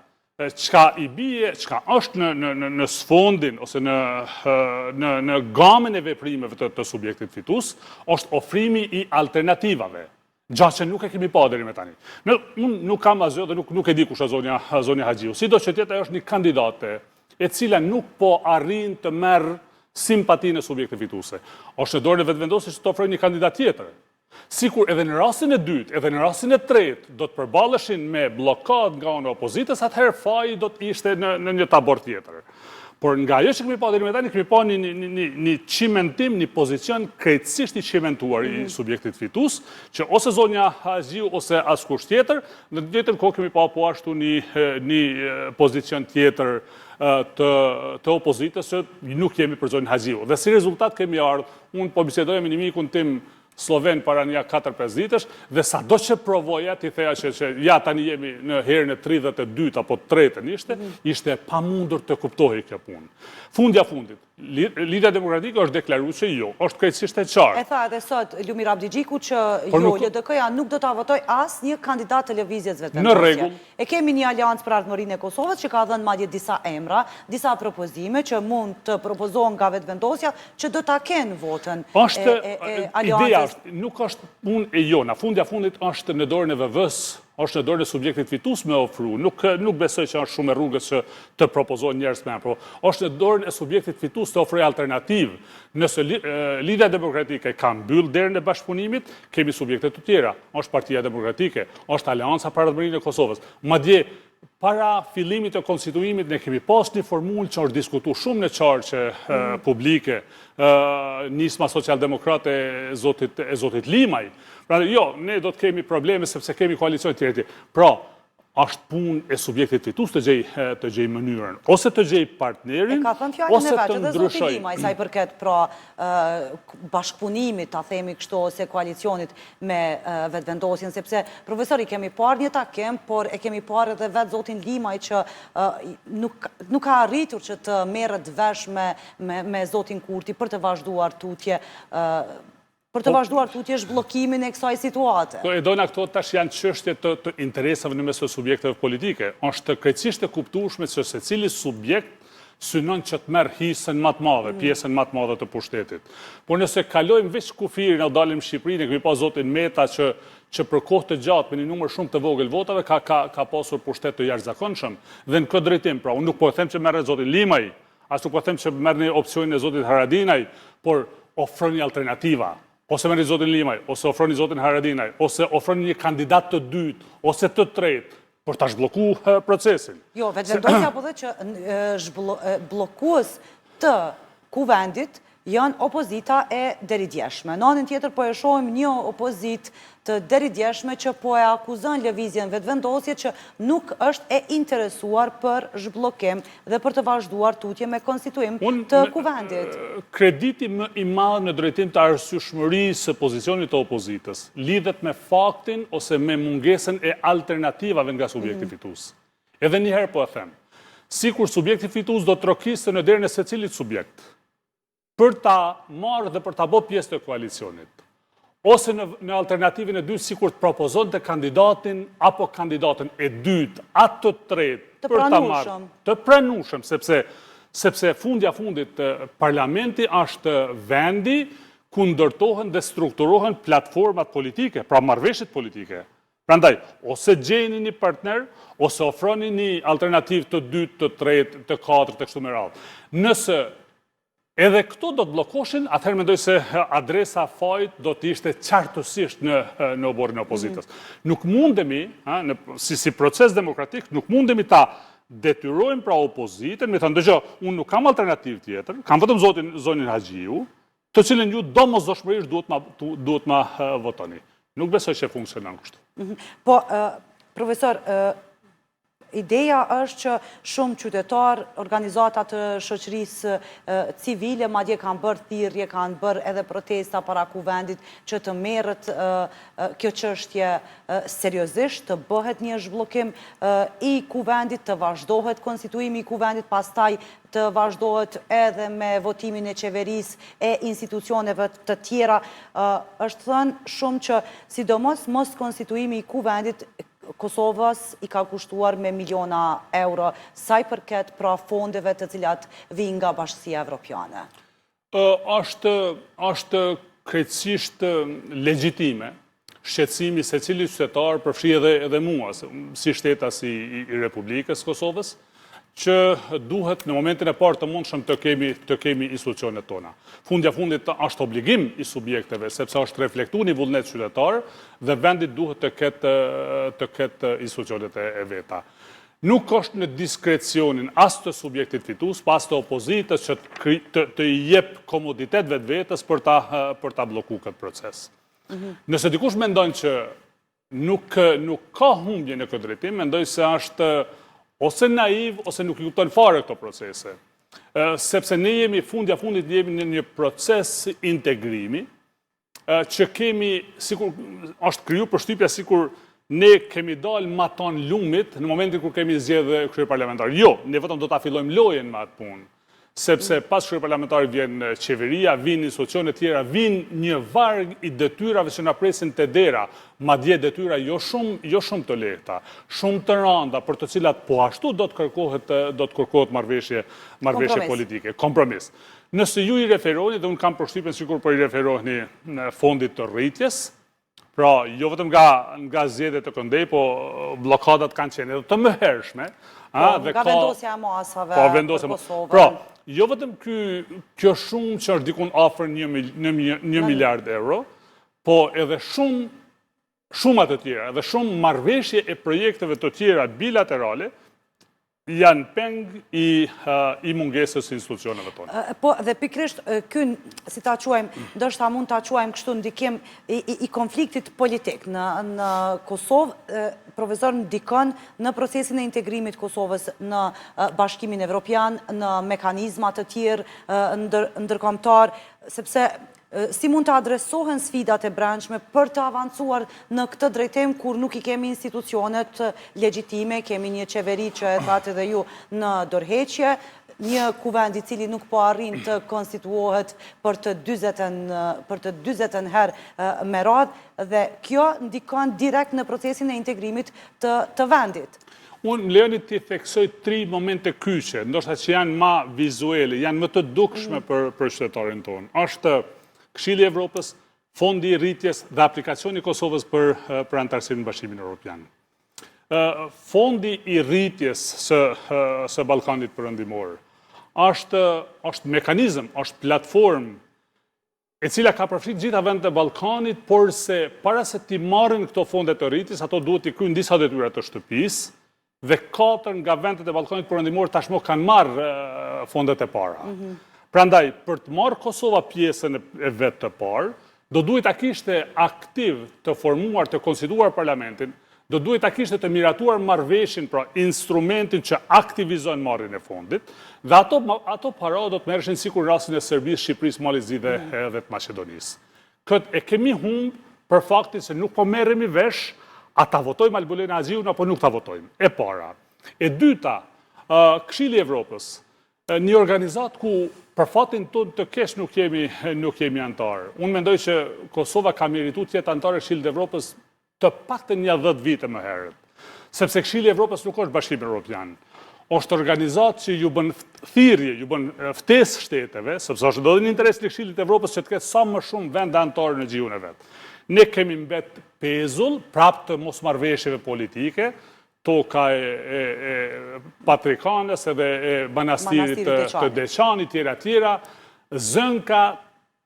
çka i bie, çka është në sfondin ose në gamën e veprimeve të subjektit fitus, është ofrimi i alternativave. Gjatë që nuk e kemi pa deri me tani. Unë nuk kam asgjë dhe nuk e di kush është zonja Haxhiu. Sido që tjetë ajo është një kandidate e cila nuk po arrin të merr simpatinë e subjektit fituese. Është në dorën e vetëvendosjes që të ofrojë një kandidat tjetër. Sikur edhe në rastin e dytë, edhe në rastin e tretë do të përballeshin me bllokad nga ana e opozitës, atëherë faji do të ishte në një tabor tjetër. Por nga ajo që kemi pa deri më tani, kemi pa një cimentim, një pozicion krejtësisht i cimentuar i subjektit fitus, që ose zonja Haxhiu ose askush tjetër, në të njëjtën kohë kemi pa po ashtu një pozicion tjetër të opozitës që nuk jemi për zonjën Haxhiu. Dhe si rezultat kemi ardhur, unë po bisedoja me një mikun tim Sloven para një 4-5 ditësh, dhe sa do që provoja t'i theja që ja tani jemi në herën e 32 apo 3 ishte pa mundur të kuptohi kjo punë. Fundja fundit, Lidhja Demokratike është deklaruar që jo, është krejtësisht e qartë. E tha edhe sot Lumir Abdigjiku që jo, LDK-ja nuk do ta votoj asnjë kandidat të lëvizjes vetëvendosje. Në rregull. E kemi një aleancë për ardhmërinë e Kosovës që ka dhënë madje disa emra, disa propozime që mund të propozohen nga vetëvendosja që do ta kenë votën e aleancës. Nuk është punë e jona. Fundja fundit është në dorën e VV-s, është në dorën e subjektit fitus me ofru. Nuk besoj që është shumë e rrugës që të propozojnë njerëz me apo. Është në dorën e subjektit fitus të ofrojë alternativë. Nëse Lidhja Demokratike ka mbyll derën e bashkëpunimit, kemi subjekte të tjera. Është Partia Demokratike, është Aleanca për Ardhmërinë e Kosovës. Madje para fillimit të konstituimit ne kemi pas një formulë që është diskutuar shumë në qarqe publike, nisma socialdemokrate e zotit Limaj. Pra jo, ne do të kemi probleme sepse kemi koalicion të tjerë. Pra, është punë e subjektit fitus të gjej mënyrën, ose të gjej partnerin, ka thënë fjalën ose e vet, të edhe ndryshoj. zoti Limaj sa i përket pra bashkëpunimit, ta themi kështu, ose koalicionit me vetëvendosjen, sepse profesori kemi parë një takim, por e kemi parë edhe vetë zotin Limaj që nuk ka arritur që të merret vesh me zotin Kurti për të vazhduar tutje zhbllokimin e kësaj situate. Edona, këto tash janë çështje të interesave në mes të subjekteve politike. Është krejtësisht e kuptueshme se secili subjekt synon që të merr hisën më të madhe, pjesën më të madhe të pushtetit. Por nëse kalojmë veç kufirin e dalim në Shqipërinë, kemi pas zotin Meta që për kohë të gjatë me një numër shumë të vogël votave ka pasur pushtet të jashtëzakonshëm. Dhe në këtë drejtim, pra unë nuk po them që merret zoti Limaj, as nuk po them që merr në opsionin e zotit Haradinaj, por ofroni alternativa. Ose merri zotin Limaj, ose ofroni zotin Haradinaj, ose ofroni një kandidat të dytë, ose të tretë, për ta zhblloku procesin. Jo, vetëvendosja po dhe që bllokues të kuvendit janë opozita e deridjeshme. Në anën tjetër po e shohim një opozit të deridjeshme që po e akuzon lëvizjen vetëvendosje që nuk është e interesuar për zhbllokim dhe për të vazhduar tutje me konstituim të kuvendit. Krediti më i madh në drejtim të arsyeshmërisë së pozicionit të opozitës lidhet me faktin ose me mungesën e alternativave nga subjekti fitus. Edhe një herë po e them, sikur subjekti fitus do të trokiste në derën e secilit subjekt për ta marrë dhe për ta bërë pjesë të koalicionit, ose në alternativin e dytë sikur të propozon të kandidatin apo kandidatën e dytë, atë të tretë, për ta marrë të pranueshëm, sepse fundja fundit parlamenti është vendi ku ndërtohen dhe strukturohen platformat politike, pra marrëveshjet politike. Prandaj, ose gjeni një partner, ose ofroni një alternativë të dytë, të tretë, të katërt, të kështu me radhë. Nëse edhe këto do të blokoshin, atëherë mendoj se adresa fajt do të ishte qartësisht në oborin e opozitës. Nuk mundemi, si proces demokratik, nuk mundemi ta detyrojmë pra opozitën, me të ndëgjo, unë nuk kam alternativë tjetër, kam vetëm zonin Haxhiu, të cilën ju domosdoshmërisht duhet ma votoni. Nuk besoj që funksionon kështu. Po, profesor, ideja është që shumë qytetarë, organizatat të shoqërisë civile, madje kanë bërë thirrje, kanë bërë edhe protesta para kuvendit që të merret kjo çështje seriozisht, të bëhet një zhbllokim i kuvendit, të vazhdohet konstituimi i kuvendit, pastaj të vazhdohet edhe me votimin e qeverisë e institucioneve të tjera. Është thënë shumë që sidomos mos konstituimi i kuvendit Kosovës i ka kushtuar me miliona euro, sa i përket pra fondeve të cilat vijnë nga Bashkia Evropiane. Është krejtësisht legjitime shqetësimi se cili qytetar, përfshi edhe mua, si shtetas i Republikës Kosovës, që duhet në momentin e parë të mundshëm të kemi institucionet tona. Fundja fundit është obligim i subjekteve, sepse është reflektuar një vullnet qytetar dhe vendit duhet të ketë institucionet e veta. Nuk është në diskrecionin as të subjektit fitues, pas të opozitës që të i jep komoditet vetës për ta bllokuar këtë proces. Nëse dikush mendon që nuk ka humbje në këtë drejtim, mendoj se është ose naiv, ose nuk i kupton fare këto procese. Sepse ne jemi fundja fundit jemi në një proces integrimi, që kemi, sikur është kriju përshtypja sikur ne kemi dalë ma ton lumit në momentin kur kemi zgjedhje kryeparlamentar. Jo, ne vetëm do ta fillojmë lojën me atë punë. Sepse pas kryeparlamentarit vjen qeveria, vijnë institucione tjera, vijnë një varg i detyrave që na presin te dera, madje detyra jo shumë të lehta, shumë të rënda, për të cilat po ashtu do të kërkohet marrëveshje politike, kompromis. Nëse ju i referoni, dhe unë kam përshtypjen sikur po i referoheni në fondit të rritjes, pra jo vetëm nga zgjedhjet të këndej, po blokadat kanë qenë edhe të mëhershme, nga vendosja e masave për Kosovën. Pra, jo vetëm kjo shumë që është dikun afër 1 miliard euro, po edhe shumë të tjera, edhe shumë marrëveshje e projekteve të tjera bilaterale, janë peng i mungesës institucioneve tonë. Po, dhe pikrisht, kyn, si ta quajmë, ndoshta mund ta quajmë kështu ndikim i konfliktit politik në Kosovë, provizor ndikon në procesin e integrimit Kosovës në Bashkimin Evropian, në mekanizma të tjerë ndërkombëtar, sepse si mund të adresohen sfidat e brendshme për të avancuar në këtë drejtim kur nuk i kemi institucionet legjitime, kemi një qeveri që e thatë edhe ju në dorëheqje, një kuvend i cili nuk po arrin të konstituohet për të 40 herë me radhë, dhe kjo ndikon direkt në procesin e integrimit të vendit. Unë më lejoni të theksoj 3 momente kyçe, ndoshta që janë ma vizuele, janë më të dukshme për qytetarin tonë. Është Këshilli i Evropës, Fondi i rritjes dhe aplikacioni i Kosovës për antarësinë në Bashkimin Evropian. Fondi i rritjes së Ballkanit Perëndimor është mekanizëm, është platformë e cila ka përfshirë gjitha vendet e Ballkanit, por se para se ti marrin këto fonde të rritjes, ato duhet t'i kryejnë disa detyra të shtëpisë, dhe 4 nga vendet e Ballkanit Perëndimor tashmë kanë marrë fondet e para. Prandaj, për të marrë Kosova pjesën e vetë të parë, do duhet ta kishte aktiv të formuar, të konstituar parlamentin, do duhet ta kishte të miratuar marrëveshjen, pra instrumentin që aktivizon marrjen e fondit, dhe ato para do të merreshin sikur rastin e Serbisë, Shqipërisë, Malizisë dhe të Maqedonisë. Këtë e kemi humbë për faktin se nuk po merremi vesh, a ta votojmë Albulin Haxhiun apo nuk ta votojmë. E para. E dyta, Këshilli i Evropës, një organizat ku për fatin tonë të keq nuk jemi antarë. Unë mendoj që Kosova ka merituar të jetë antare e Këshillit të Evropës të paktën një 10 vite më herët. Sepse Këshilli i Evropës nuk është Bashkimi Evropian. Është organizat që ju bën thirrje, ju bën ftesë shteteve, sepse është do në interes të Këshillit të Evropës që të ketë sa më shumë vende antarë në gjiun e vet. Ne kemi mbet pezull prapë të mosmarrveshjeve politike, toka e Patrikanes edhe e Manastirit të Deçanit, tjera, zënka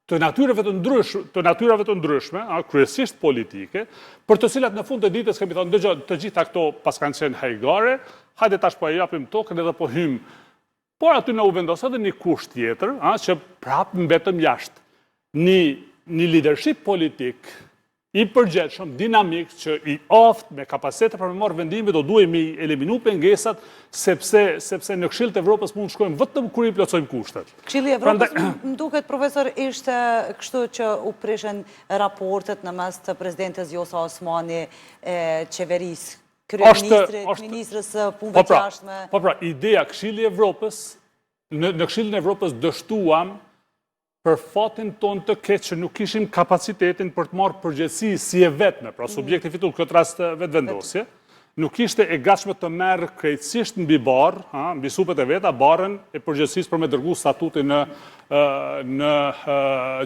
të natyrave të ndryshme, kryesisht politike, për të cilat në fund të ditës kemi thënë, dëgjoj, të gjitha këto pas kanë qenë hajgare, hajde tash po e japim tokën edhe po hym. Por aty na u vendos edhe një kusht tjetër, që prapë mbetëm jashtë. Një leadership politik i përgjithshëm, dinamik, që i aftë me kapacitetet për me marrë vendime, do duhemi eliminu pengesat, sepse në Këshillin e Evropës mund shkojmë vetëm kur i plotësojmë kushtet. Këshilli i Evropës, më duket, profesor, ishte kështu që u prishën raportet në mes të presidentes Vjosa Osmani, qeverisë, kryeministrës punëve të jashtme. Po pra, ideja Këshilli i Evropës, në Këshillin e Evropës dështuam për fatin tonë të keq që nuk kishim kapacitetin për të marrë përgjegjësi si e vetme, pra subjekti fitur këtë rast vetvendosje, nuk ishte e gatshme të merë krejtësisht mbi barë, mbi supet e veta, barën e përgjegjësisë për me dërgu statutin në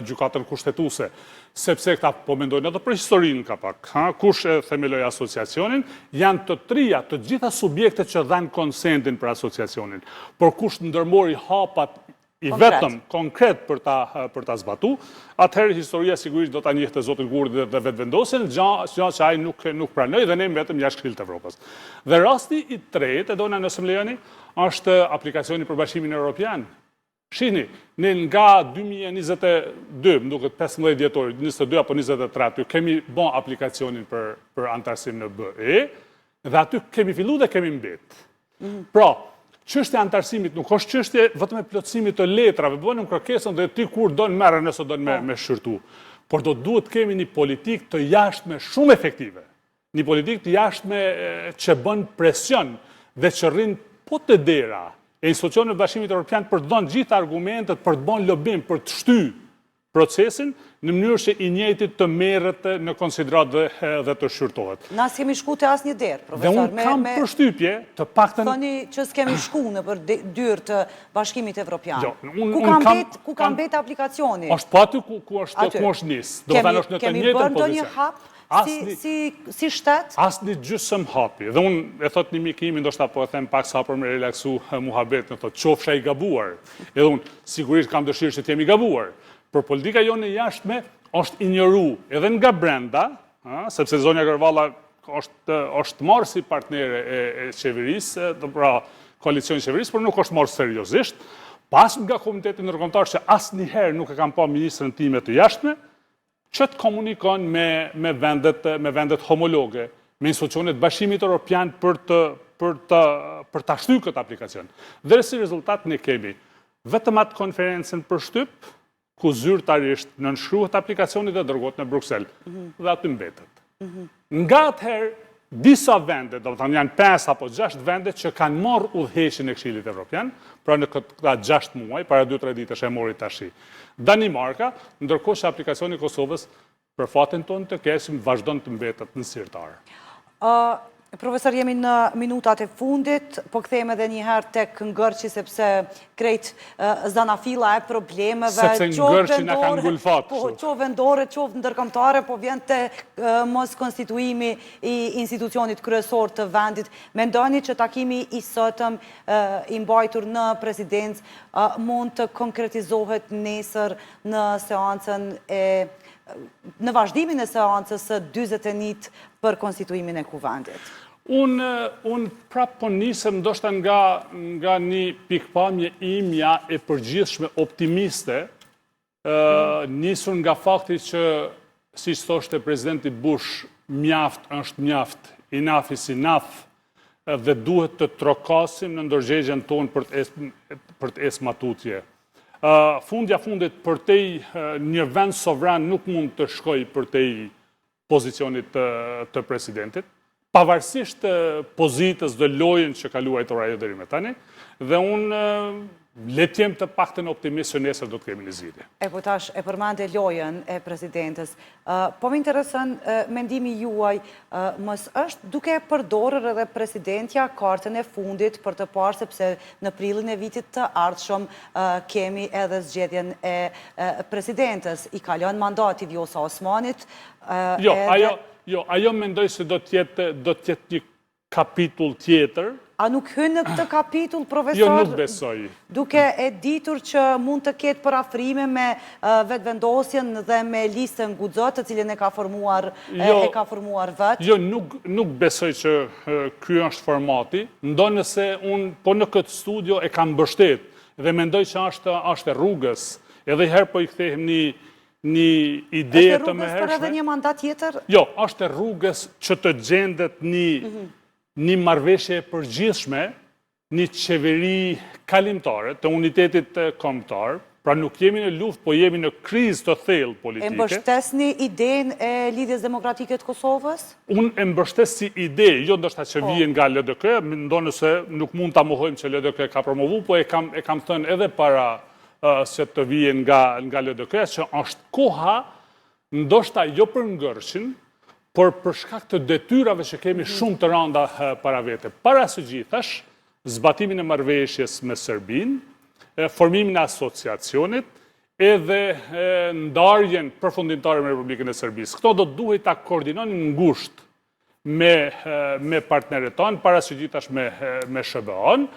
gjykatën kushtetuese. Sepse këta po mendojnë edhe për historinë ka pak, kush e themeloi asociacionin, janë të trija, të gjitha subjektet që dhanë konsentin për asociacionin, por kush ndërmori hapat i vetëm konkret për ta zbatu, atëherë historia sigurisht do ta njehte zotin Kurdi dhe vetvendosjen, gjë që ai nuk pranoi dhe ne vetëm jashtë Këshillit të Evropës. Dhe rasti i tretë, dona nëse më lejoni, është aplikacioni për Bashkimin Evropian. Shihni, ne nga 2022, më duket 15 dhjetor, 22 apo 23 aty kemi bën aplikacionin për antarësim në BE, dhe aty kemi fillu dhe kemi mbet. Pra, çështja e antarësimit nuk është çështje vetëm e plotësimit të letrave, bënim kërkesën dhe ti kur don merre nëse don me shërtu. Por do duhet kemi një politikë të jashtme shumë efektive. Një politikë të jashtme që bën presion dhe që rrin po të dera e institucioneve të Bashkimit Evropian për të dhënë gjithë argumentet, për të bën lobim, për të shtyr procesin në mënyrë që i njëjtit të merret në konsiderat dhe të shqyrtohet. Na s'kemi shku të asnjë derë, profesor. Dhe unë kam përshtypje të paktën... Thoni që s'kemi shku në për dyrë të Bashkimit Evropian. Ku kam bet aplikacioni? Është pa aty ku është nisë. Do të thënë është në të njëjtën pozicion. Kemi bërë ndonjë hap si shtet? Asnjë gjysmë hapi. Dhe unë e thot një mik im, ndoshta po e them pak sa për me relaksu muhabet, në thot qofsha i gabuar. Edhe unë sigurisht kam dëshirë që të jemi gabuar. Por politika jonë e jashtme është injoru edhe nga brenda, sepse zonja Kërvalla është marrë si partnere e qeverisë, pra koalicioni qeverisë, por nuk është marrë seriozisht, pas nga Komiteti Ndërkombëtar që asnjëherë nuk e kam pa ministrën time të jashtme, që të komunikon me vendet homologe, me institucionet Bashkimit Evropian për ta shtyr këtë aplikacion. Dhe si rezultat ne kemi vetëm atë konferencën për shtyp, ku zyrtarisht nënshkruhet aplikacioni dhe dërgohet në Bruxelles, dhe aty mbetet. Nga atëherë, disa vende, do të thënë janë 5 apo 6 vende që kanë marrë udhëheqjen e Këshillit Evropian, pra në këta 6 muaj, para 2-3 ditësh e mori tashi. Danimarka, ndërkohë që aplikacioni i Kosovës për fatin tonë të keq vazhdon të mbetet në sirtar. Profesor, jemi në minutat e fundit, po kthehemi edhe një herë tek ngërçi sepse krejt zanafilla e problemeve, sepse ngërçi na ka ngulfat. Qoftë vendore, qoftë ndërkombëtare, po vjen te mos konstituimi i institucionit kryesor të vendit. Mendoni që takimi i sotëm i mbajtur në presidencë mund të konkretizohet nesër në seancën në vazhdimin e seancës së 41 për konstituimin e kuvendit? Unë prapë po nisem ndoshta nga një pikpamje imja e përgjithshme optimiste, nisur nga fakti që, siç thoshte presidenti Bush, mjaft është mjaft, enough is enough, dhe duhet të trokasim në ndërgjegjen tonë për të ecë matutje. Fundja fundit përtej një vend sovran nuk mund të shkoj përtej pozicionit të presidentit, pavarësisht pozitës dhe lojën që ka luajtur ajo deri më tani, dhe unë le të jem të paktën optimist që nesër do të kemi një zgjidhje. Po tash e përmendë lojën e presidentes. Po më intereson mendimi juaj, mos është duke përdorur edhe presidentja kartën e fundit për të parë sepse në prilin e vitit të ardhshëm kemi edhe zgjedhjen e presidentes. I kalon mandati Vjosa Osmanit. Ajo mendoj se do të jetë një kapitull tjetër. A nuk hynë në këtë kapitull, profesor? Jo, nuk besoj. Duke e ditur që mund të ketë parafrime me vetëvendosjen dhe me listën guxot, të cilën e ka formuar vetë? Jo, nuk besoj që ky është formati, ndonëse unë po në këtë studio e kam mbështet dhe mendoj që është e rrugës, edhe herë po i kthehem një ide të Është rrugës për edhe një mandat tjetër? Jo, është rrugës që të gjendet një marrëveshje e përgjithshme, një qeveri kalimtare të unitetit kombëtar, pra nuk jemi në luftë, po jemi në krizë të thellë politike. E mbështesni idenë e Lidhjes Demokratike të Kosovës? Unë e mbështes si ide, jo ndoshta që vijen nga LDK, ndonë se nuk mund ta mohojmë që LDK ka promovu, po e kam thënë edhe para se të vijen nga LDK, që është koha ndoshta jo për ngërshin, por për shkak të detyrave që kemi shumë të rënda para vete. Para së gjithash, zbatimin e marrëveshjes me Serbinë, formimin e asociacionit, edhe ndarjen përfundimtare me Republikën e Serbisë. Këto do duhet ta koordinonin ngushtë me partnerët tonë, para së gjithash me SBA-n.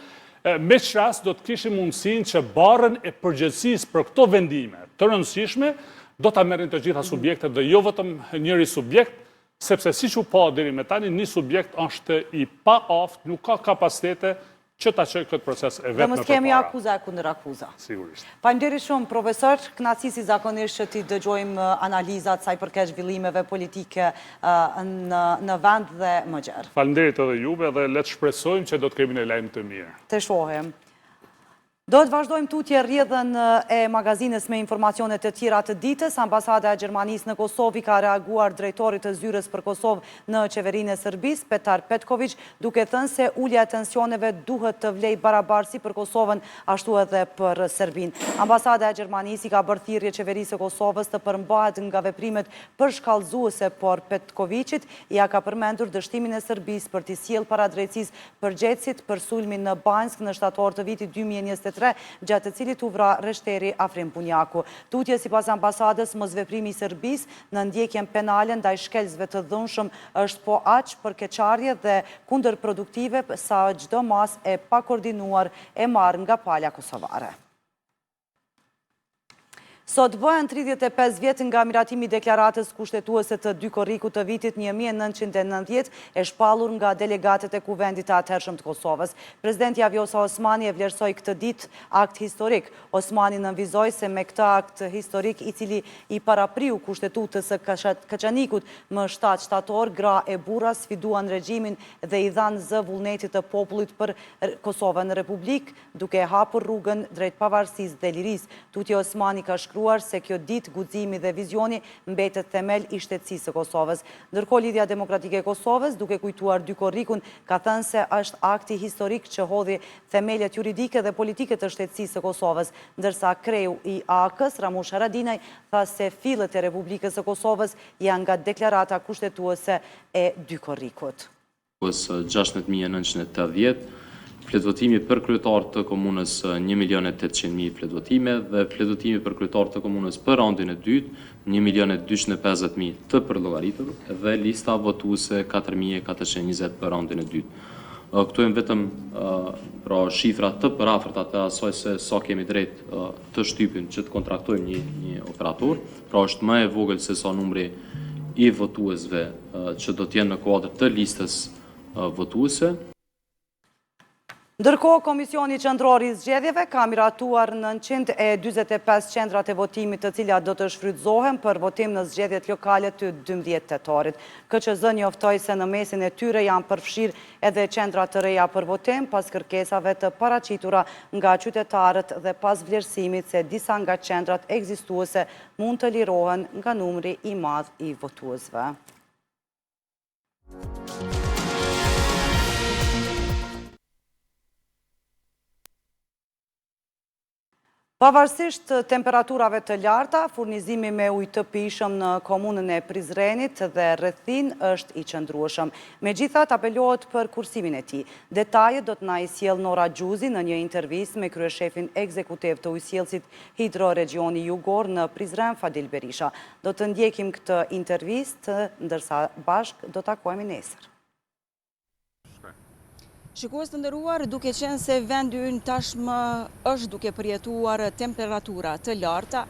Me që rast do të kishim mundësinë që barën e përgjegjësisë për këto vendime të rëndësishme do ta merrin të gjitha subjektet dhe jo vetëm njëri subjekt, sepse siç u pa deri me tani, një subjekt është i pa aftë, nuk ka kapacitete që ta çojë këtë proces e vetë Dhe më mos kemi përpara. akuza e kundër akuza. Sigurisht. Faleminderit shumë, profesor. Kënaqësi si zakonisht që ti dëgjojmë analizat sa i përket zhvillimeve politike në vend dhe më gjerë. Faleminderit edhe juve dhe le të shpresojmë që do të kemi një lajm të mirë. Të shohem. Do të vazhdojmë tutje rrjedhën e magazinës me informacionet të tjera të ditës. Ambasada e Gjermanisë në Kosovë ka reaguar drejtorit të zyrës për Kosovë në qeverinë e Serbisë, Petar Petković, duke thënë se ulja e tensioneve duhet të vlejë barabartësi për Kosovën, ashtu edhe për Serbinë. Ambasada e Gjermanisë ka bërë thirrje qeverisë së Kosovës të përmbahet nga veprimet përshkallëzuese, por Petkovićit ja ka përmendur dështimin e Serbisë për t'i sjellë para drejtësisë përgjegjësit për sulmin në Banjsk në shtator të vitit 2023, gjatë të cilit u vra Reshteri Afrim Punjaku. Tutje sipas ambasadës, mosveprimi i Serbisë në ndjekjen penale ndaj shkelësve të dhunshëm është po aq përkeqarje dhe kundërproduktive sa çdo mas e pakoordinuar e marrë nga palja kosovare. Sot bëhen 35 vjet nga miratimi i deklaratës kushtetuese të dy korrikut të vitit 1990 e shpallur nga delegatët e kuvendit të atëhershëm të Kosovës. Presidenti Vjosa Osmani e vlerësoi këtë ditë akt historik. Osmani nënvizoi se me këtë akt historik, i cili i parapriu kushtetutës së Kaçanikut më 7 shtator, gra e burra sfiduan regjimin dhe i dhanë zë vullnetit të popullit për Kosovën Republik, duke hapur rrugën drejt pavarësisë dhe lirisë. Tutje Osmani ka shkruar se kjo ditë guximi dhe vizioni mbetet themel i shtetësisë së Kosovës. Ndërkohë Lidhja Demokratike e Kosovës, duke kujtuar dy korrikun, ka thënë se është akti historik që hodhi themelet juridike dhe politike të shtetësisë së Kosovës, ndërsa kreu i AK-s, Ramush Haradinaj, tha se fillet e Republikës së Kosovës janë nga deklarata kushtetuese e dy korrikut. 16.980, fletvotimi për kryetar të komunës 1.800.000 fletvotime dhe fletvotimi për kryetar të komunës për raundin e dytë 1.250.000 të përllogaritur dhe lista votuese 4.420 për raundin e dytë. Këto janë vetëm shifra të përafërta të asaj se sa kemi drejt të shtypin që të kontraktojmë një operator, pra është më e vogël se sa numri i votuesve që do të jenë në kuadër të listës votuese. Ndërkohë, Komisioni Qendror i Zgjedhjeve ka miratuar 945 qendrat e votimit të cilat do të shfrytëzohen për votim në zgjedhjet lokale të 12 tetorit. KQZ njoftoi se në mesin e tyre janë përfshirë edhe qendra të reja për votim pas kërkesave të paraqitura nga qytetarët dhe pas vlerësimit se disa nga qendrat ekzistuese mund të lirohen nga numri i madh i votuesve. Pavarësisht temperaturave të larta, furnizimi me ujë të pijshëm në komunën e Prizrenit dhe rrethin është i qëndrueshëm. Megjithatë, apelohet për kursimin e tij. Detajet do të na i sjell Nora Gjuzi në një intervistë me kryeshefin ekzekutiv të ujësjellësit Hidroregioni Jugor në Prizren, Fadil Berisha. Do të ndjekim këtë intervistë, ndërsa bashk do takohemi nesër. Shikues të nderuar, duke qenë se vendi ynë tashmë është duke përjetuar temperatura të larta,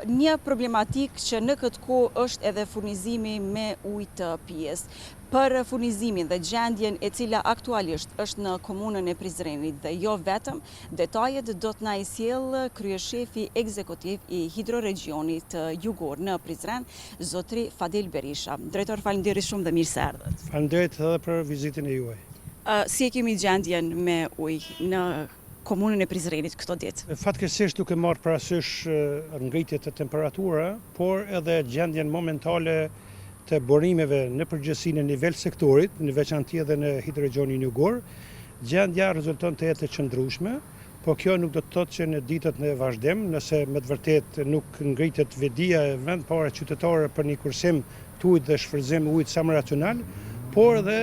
një problematik që në këtë kohë është edhe furnizimi me ujë të pijes. Për furnizimin dhe gjendjen e cila aktualisht është në komunën e Prizrenit dhe jo vetëm, detajet do të na i sjellë kryeshefi ekzekutiv i Hidroregionit Jugor në Prizren, zotri Fadil Berisha. Drejtor, faleminderit shumë dhe mirë se erdhët. Faleminderit edhe për vizitën e juaj. Si e kemi gjendjen me ujë në komunën e Prizrenit këto ditë? Fatkeqësisht duke marrë parasysh ngritjet e temperatura, por edhe gjendjen momentale të burimeve në përgjithësi në nivel sektorit, në veçanti edhe në Hidroregionin Jugor, gjendja rezulton të jetë e qëndrueshme, po kjo nuk do të thotë që në ditët në vazhdim, nëse me të vërtet nuk ngritet vedia e vendpare qytetare për një kursim të ujit dhe shfrytëzim ujit sa më racional, por edhe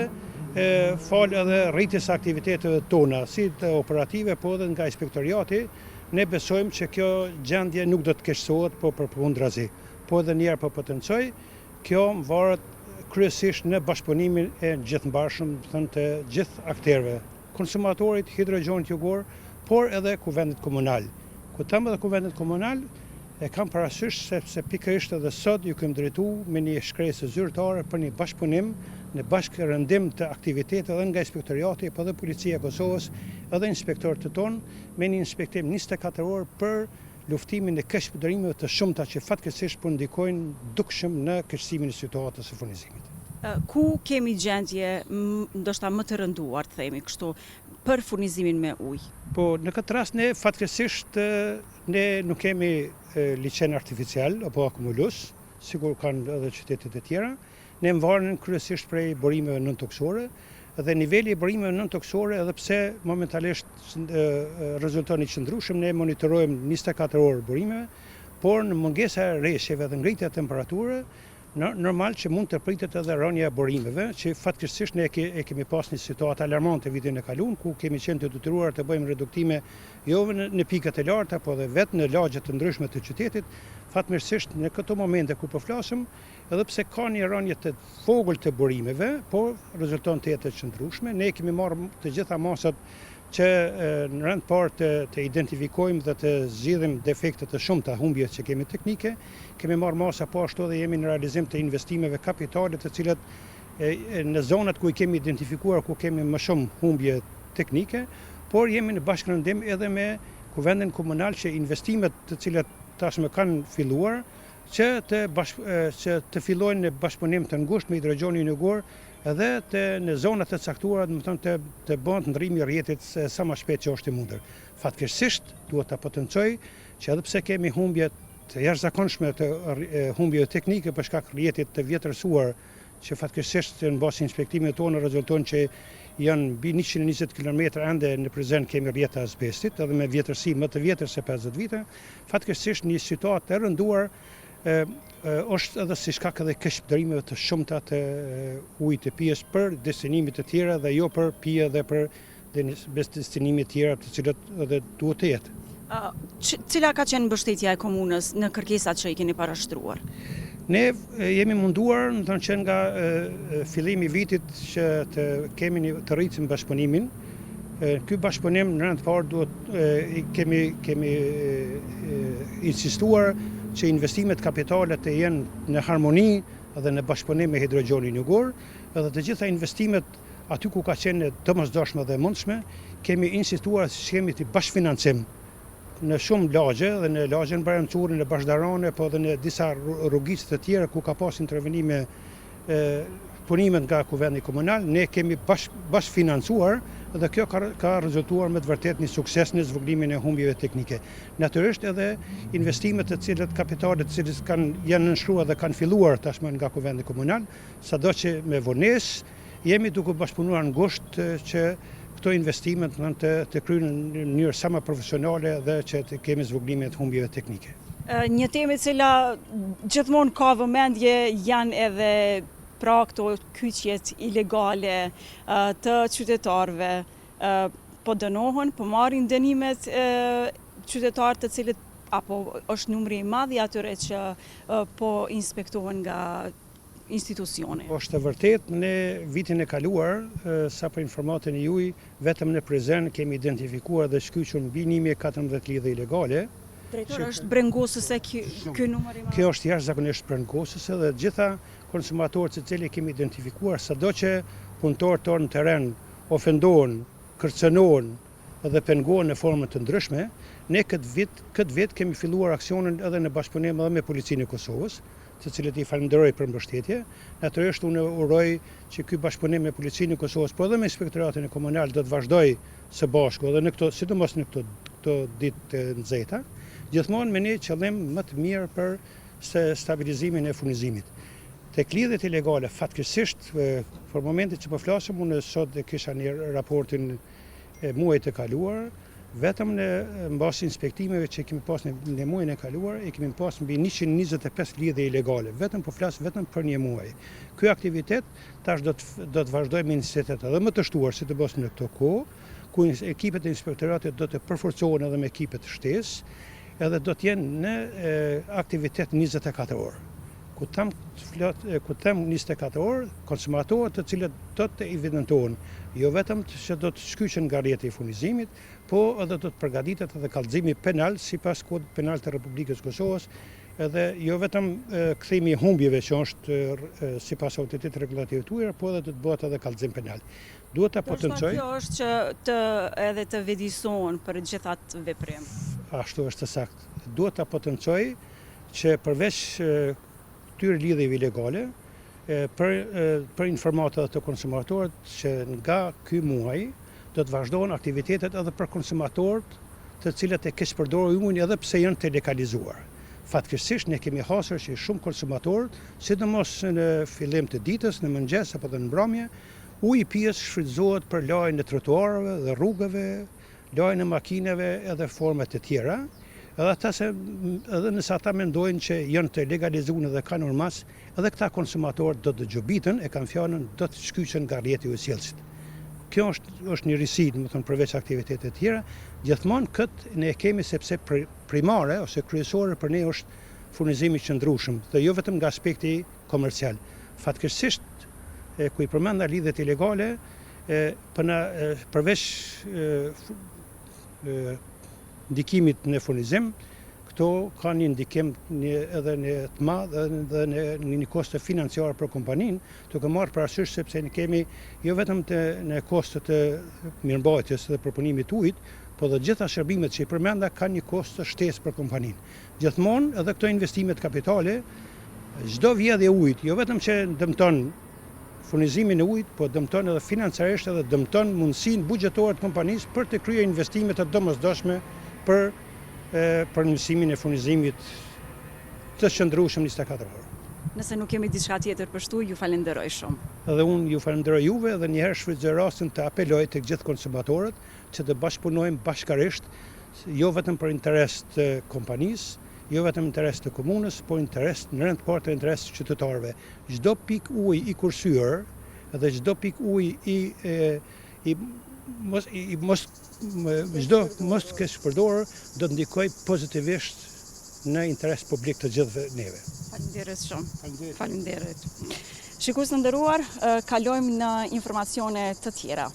falë edhe rritjes aktiviteteve tona, si të operative, po edhe nga inspektoriati, ne besojmë që kjo gjendje nuk do të keqësohet, po përkundrazi. Po edhe njerë po potencoj, kjo varet kryesisht në bashkëpunimin e gjithëmbarshëm të gjithë akterëve, konsumatorit, Hidroregionit Jugor, por edhe kuvendit komunal. Ku tëmë edhe kuvendit komunal, e kam parasysh sepse pikërisht edhe sot ju kem drejtu me një shkresë zyrtare për një bashkëpunim në bashkërëndim të aktivitetet edhe nga inspektoriati, po edhe Policia e Kosovës, edhe inspektorët të tonë, me një inspektim 24 orë për luftimin e keqpërdërimeve të shumta që fatkeqësisht po ndikojnë dukshëm në keqësimin e situatës së furnizimit. Ku kemi gjendje ndoshta më të rënduar, të themi kështu, për furnizimin me ujë? Po në këtë rast ne fatkeqësisht ne nuk kemi liçen artificial apo akumulus, sigur kanë edhe qytetet e tjera. Ne mvarën kryesisht prej burimeve nëntoksore dhe niveli i burimeve nëntoksore, edhe pse momentalisht rezulton i qëndrueshëm, ne monitorojmë 24 orë burimeve, por në mungesa e rreshjeve dhe ngritja e temperaturës, normal që mund të pritet edhe rënja e burimeve, që fatkeqësisht ne e kemi pas një situatë alarmante vitin e kaluar, ku kemi qenë të detyruar të bëjmë reduktime jo në pikat e larta, po edhe vetë në lagje të ndryshme të qytetit. Fatmirësisht në këto momente kur po flasim, edhe pse ka një rënje të vogël të burimeve, por rezulton të jetë të qëndrueshme. Ne kemi marrë të gjitha masat që në rend parë të identifikojmë dhe të zgjidhim defektet të shumta humbje që kemi teknike. Kemi marrë masa po ashtu dhe jemi në realizim të investimeve kapitale, të cilat në zonat ku i kemi identifikuar ku kemi më shumë humbje teknike, por jemi në bashkërëndim edhe me kuvendin komunal që investimet të cilat tashmë kanë filluar, që të fillojnë në bashkëpunim të ngushtë me Hidroregionin Jugor edhe në zonat të caktuara, të bëhen të ndrimi rrjetit sa më shpejt që është i mundur. Fatkeqësisht duhet ta potencoj që edhe pse kemi humbje të jashtëzakonshme të humbjeve teknike për shkak rrjetit të vjetërsuar, që fatkeqësisht në bazë inspektimeve tona rezulton që janë mbi 120 km ende në Prizren kemi rrjet të azbestit, edhe me vjetërsi më të vjetër se 50 vite. Fatkeqësisht një situatë e rënduar është edhe si shkak edhe keqpërdërimeve të shumta të ujit të pijes për destinime të tjera dhe jo për pije dhe për destinime të tjera të cilat edhe duhet të jetë. Cila ka qenë mbështetja e komunës në kërkesat që i keni parashtruar? Ne jemi munduar, në që nga fillimi i vitit që të rrisim bashkëpunimin. Ky bashkëpunim në rend parë kemi insistuar që investimet kapitale të jenë në harmoni dhe në bashkëpunim me Hidroregionin Jugor, edhe të gjitha investimet aty ku ka qenë domosdoshme dhe mundshme, kemi insistuar që kemi të bashkëfinancim në shumë lagje dhe në lagjen Baramçuri, në Bashdarane, po edhe në disa rrugicë të tjera ku ka pas intervenime punimet nga kuvendi komunal, ne kemi bashkëfinancuar dhe kjo ka rezultuar me të vërtet një sukses në zvogëlimin e humbjeve teknike. Natyrisht edhe investimet të cilat kapitalet të cilat janë nënshkruar dhe kanë filluar tashmë nga kuvendi komunal, sado që me vonesë jemi duke bashkëpunuar ngushtë që këto investimet të kryhen në mënyrë sa më profesionale dhe që të kemi zvogëlime të humbjeve teknike. Një temë e cila gjithmonë ka vëmendje janë edhe pra këto kyçjet ilegale të qytetarëve, po dënohen, po marrin dënimet qytetarë të cilët apo është numri i madh i atyre që po inspektohen nga institucioni. Është e vërtet, në vitin e kaluar, sa për informatën e juj, vetëm në Prizren kemi identifikuar dhe shkyqur mbi 1014 lidhje ilegale. Drejtor, është brengosëse ky numër i madh? Kjo është jashtëzakonisht brengosëse dhe gjitha konsumatorët të cilë kemi identifikuar, sado që punëtorët tonë në teren ofendohen, kërcënohen dhe pengohen në formë të ndryshme, ne këtë vit kemi filluar aksionin edhe në bashkëpunim edhe me Policinë e Kosovës, të cilët i falenderoj për mbështetje. Natyrisht unë uroj që ky bashkëpunim me Policinë e Kosovës, po edhe me Inspektoratin e Komunal do të vazhdoj së bashku edhe në këto, sidomos në këto ditë të nxehta, gjithmonë me një qëllim më të mirë për stabilizimin e furnizimit. Tek lidhjet ilegale, fatkeqësisht, për momentin që po flasim, unë sot kisha një raportin e muajit të kaluar, vetëm në mbas inspektimeve që kemi pas në muajin e kaluar, e kemi pas mbi 125 lidhje ilegale, vetëm po flas vetëm për një muaj. Ky aktivitet tash do të vazhdojë me iniciativa edhe më të shtuar, sidomos në këtë kohë, ku ekipet e inspektoratit do të përforcohen edhe me ekipe të shtesë, edhe do të jenë në aktivitet 24 orë. Ku them 24 orë, konsumatorët të cilët do të evidentohen, jo vetëm që do të shkyqen nga rrjeti i furnizimit, po edhe do të përgatitet edhe kallëzimi penal sipas kodit penal të Republikës Kosovës, edhe jo vetëm kthimi i humbjeve që është sipas autoritetit regulativ të huaj, po edhe do të bëhet edhe kallëzim penal. Duhet ta potencoj. Kjo është që edhe të vedisohen për gjithë atë veprim. Ashtu është saktë. Duhet ta potencoj që përveç këtyre lidhjeve ilegale, për informatat të konsumatorët që nga ky muaj do të vazhdojnë aktivitetet edhe për konsumatorët të cilët e keq përdorin ujin edhe pse janë të legalizuar. Fatkeqësisht ne kemi hasur që shumë konsumatorët, sidomos në fillim të ditës, në mëngjes apo në mbrëmje, uji i pijes shfrytëzohet për lajën e trotuarëve dhe rrugëve, lajën e makinave edhe forma të tjera. Edhe nëse ata mendojnë që janë të legalizuar dhe kanë urmas, edhe këta konsumatorët do të gjobiten, e kanë fjalën do të shkyqen nga rrjeti i sjellësit. Kjo është një risi, domethënë përveç aktivitetet të tjera, gjithmonë këtë ne kemi sepse primare ose kryesore për ne është furnizimi i qëndrueshëm dhe jo vetëm nga aspekti komercial. Fatkeqësisht ku i përmenda lidhjet ilegale, përveç ndikimit në furnizim, këto kanë një ndikim edhe në të madh edhe në një kosto financiar për kompaninë, duke marrë parasysh sepse ne kemi jo vetëm në kostet të mirëmbajtjes dhe përpunimit të ujit, po dhe gjitha shërbimet që i përmenda kanë një kosto shtesë për kompaninë. Gjithmonë edhe këto investimet kapitale, çdo vjedhje ujit, jo vetëm që dëmton furnizimin e ujit, po dëmton edhe financiarisht edhe dëmton mundësinë buxhetore të kompanisë për të kryer investime të domosdoshme për përmirësimin e furnizimit të qëndrueshëm 24 orë. Nëse nuk kemi diçka tjetër për shtu, ju falenderoj shumë. Edhe unë ju falenderoj juve dhe njëherë shfrytëzoj rastin të apeloj tek gjithë konsumatorët që të bashkëpunojmë bashkarisht, jo vetëm për interes të kompanisë, jo vetëm interes të komunës, por në rend parë interes të qytetarëve. Çdo pikë uji i kursyer dhe çdo pikë uji mos keq përdorur do të ndikoj pozitivisht në interes publik të gjithëve neve. Faleminderit shumë. Faleminderit. Shikues të nderuar, kalojmë në informacione të tjera.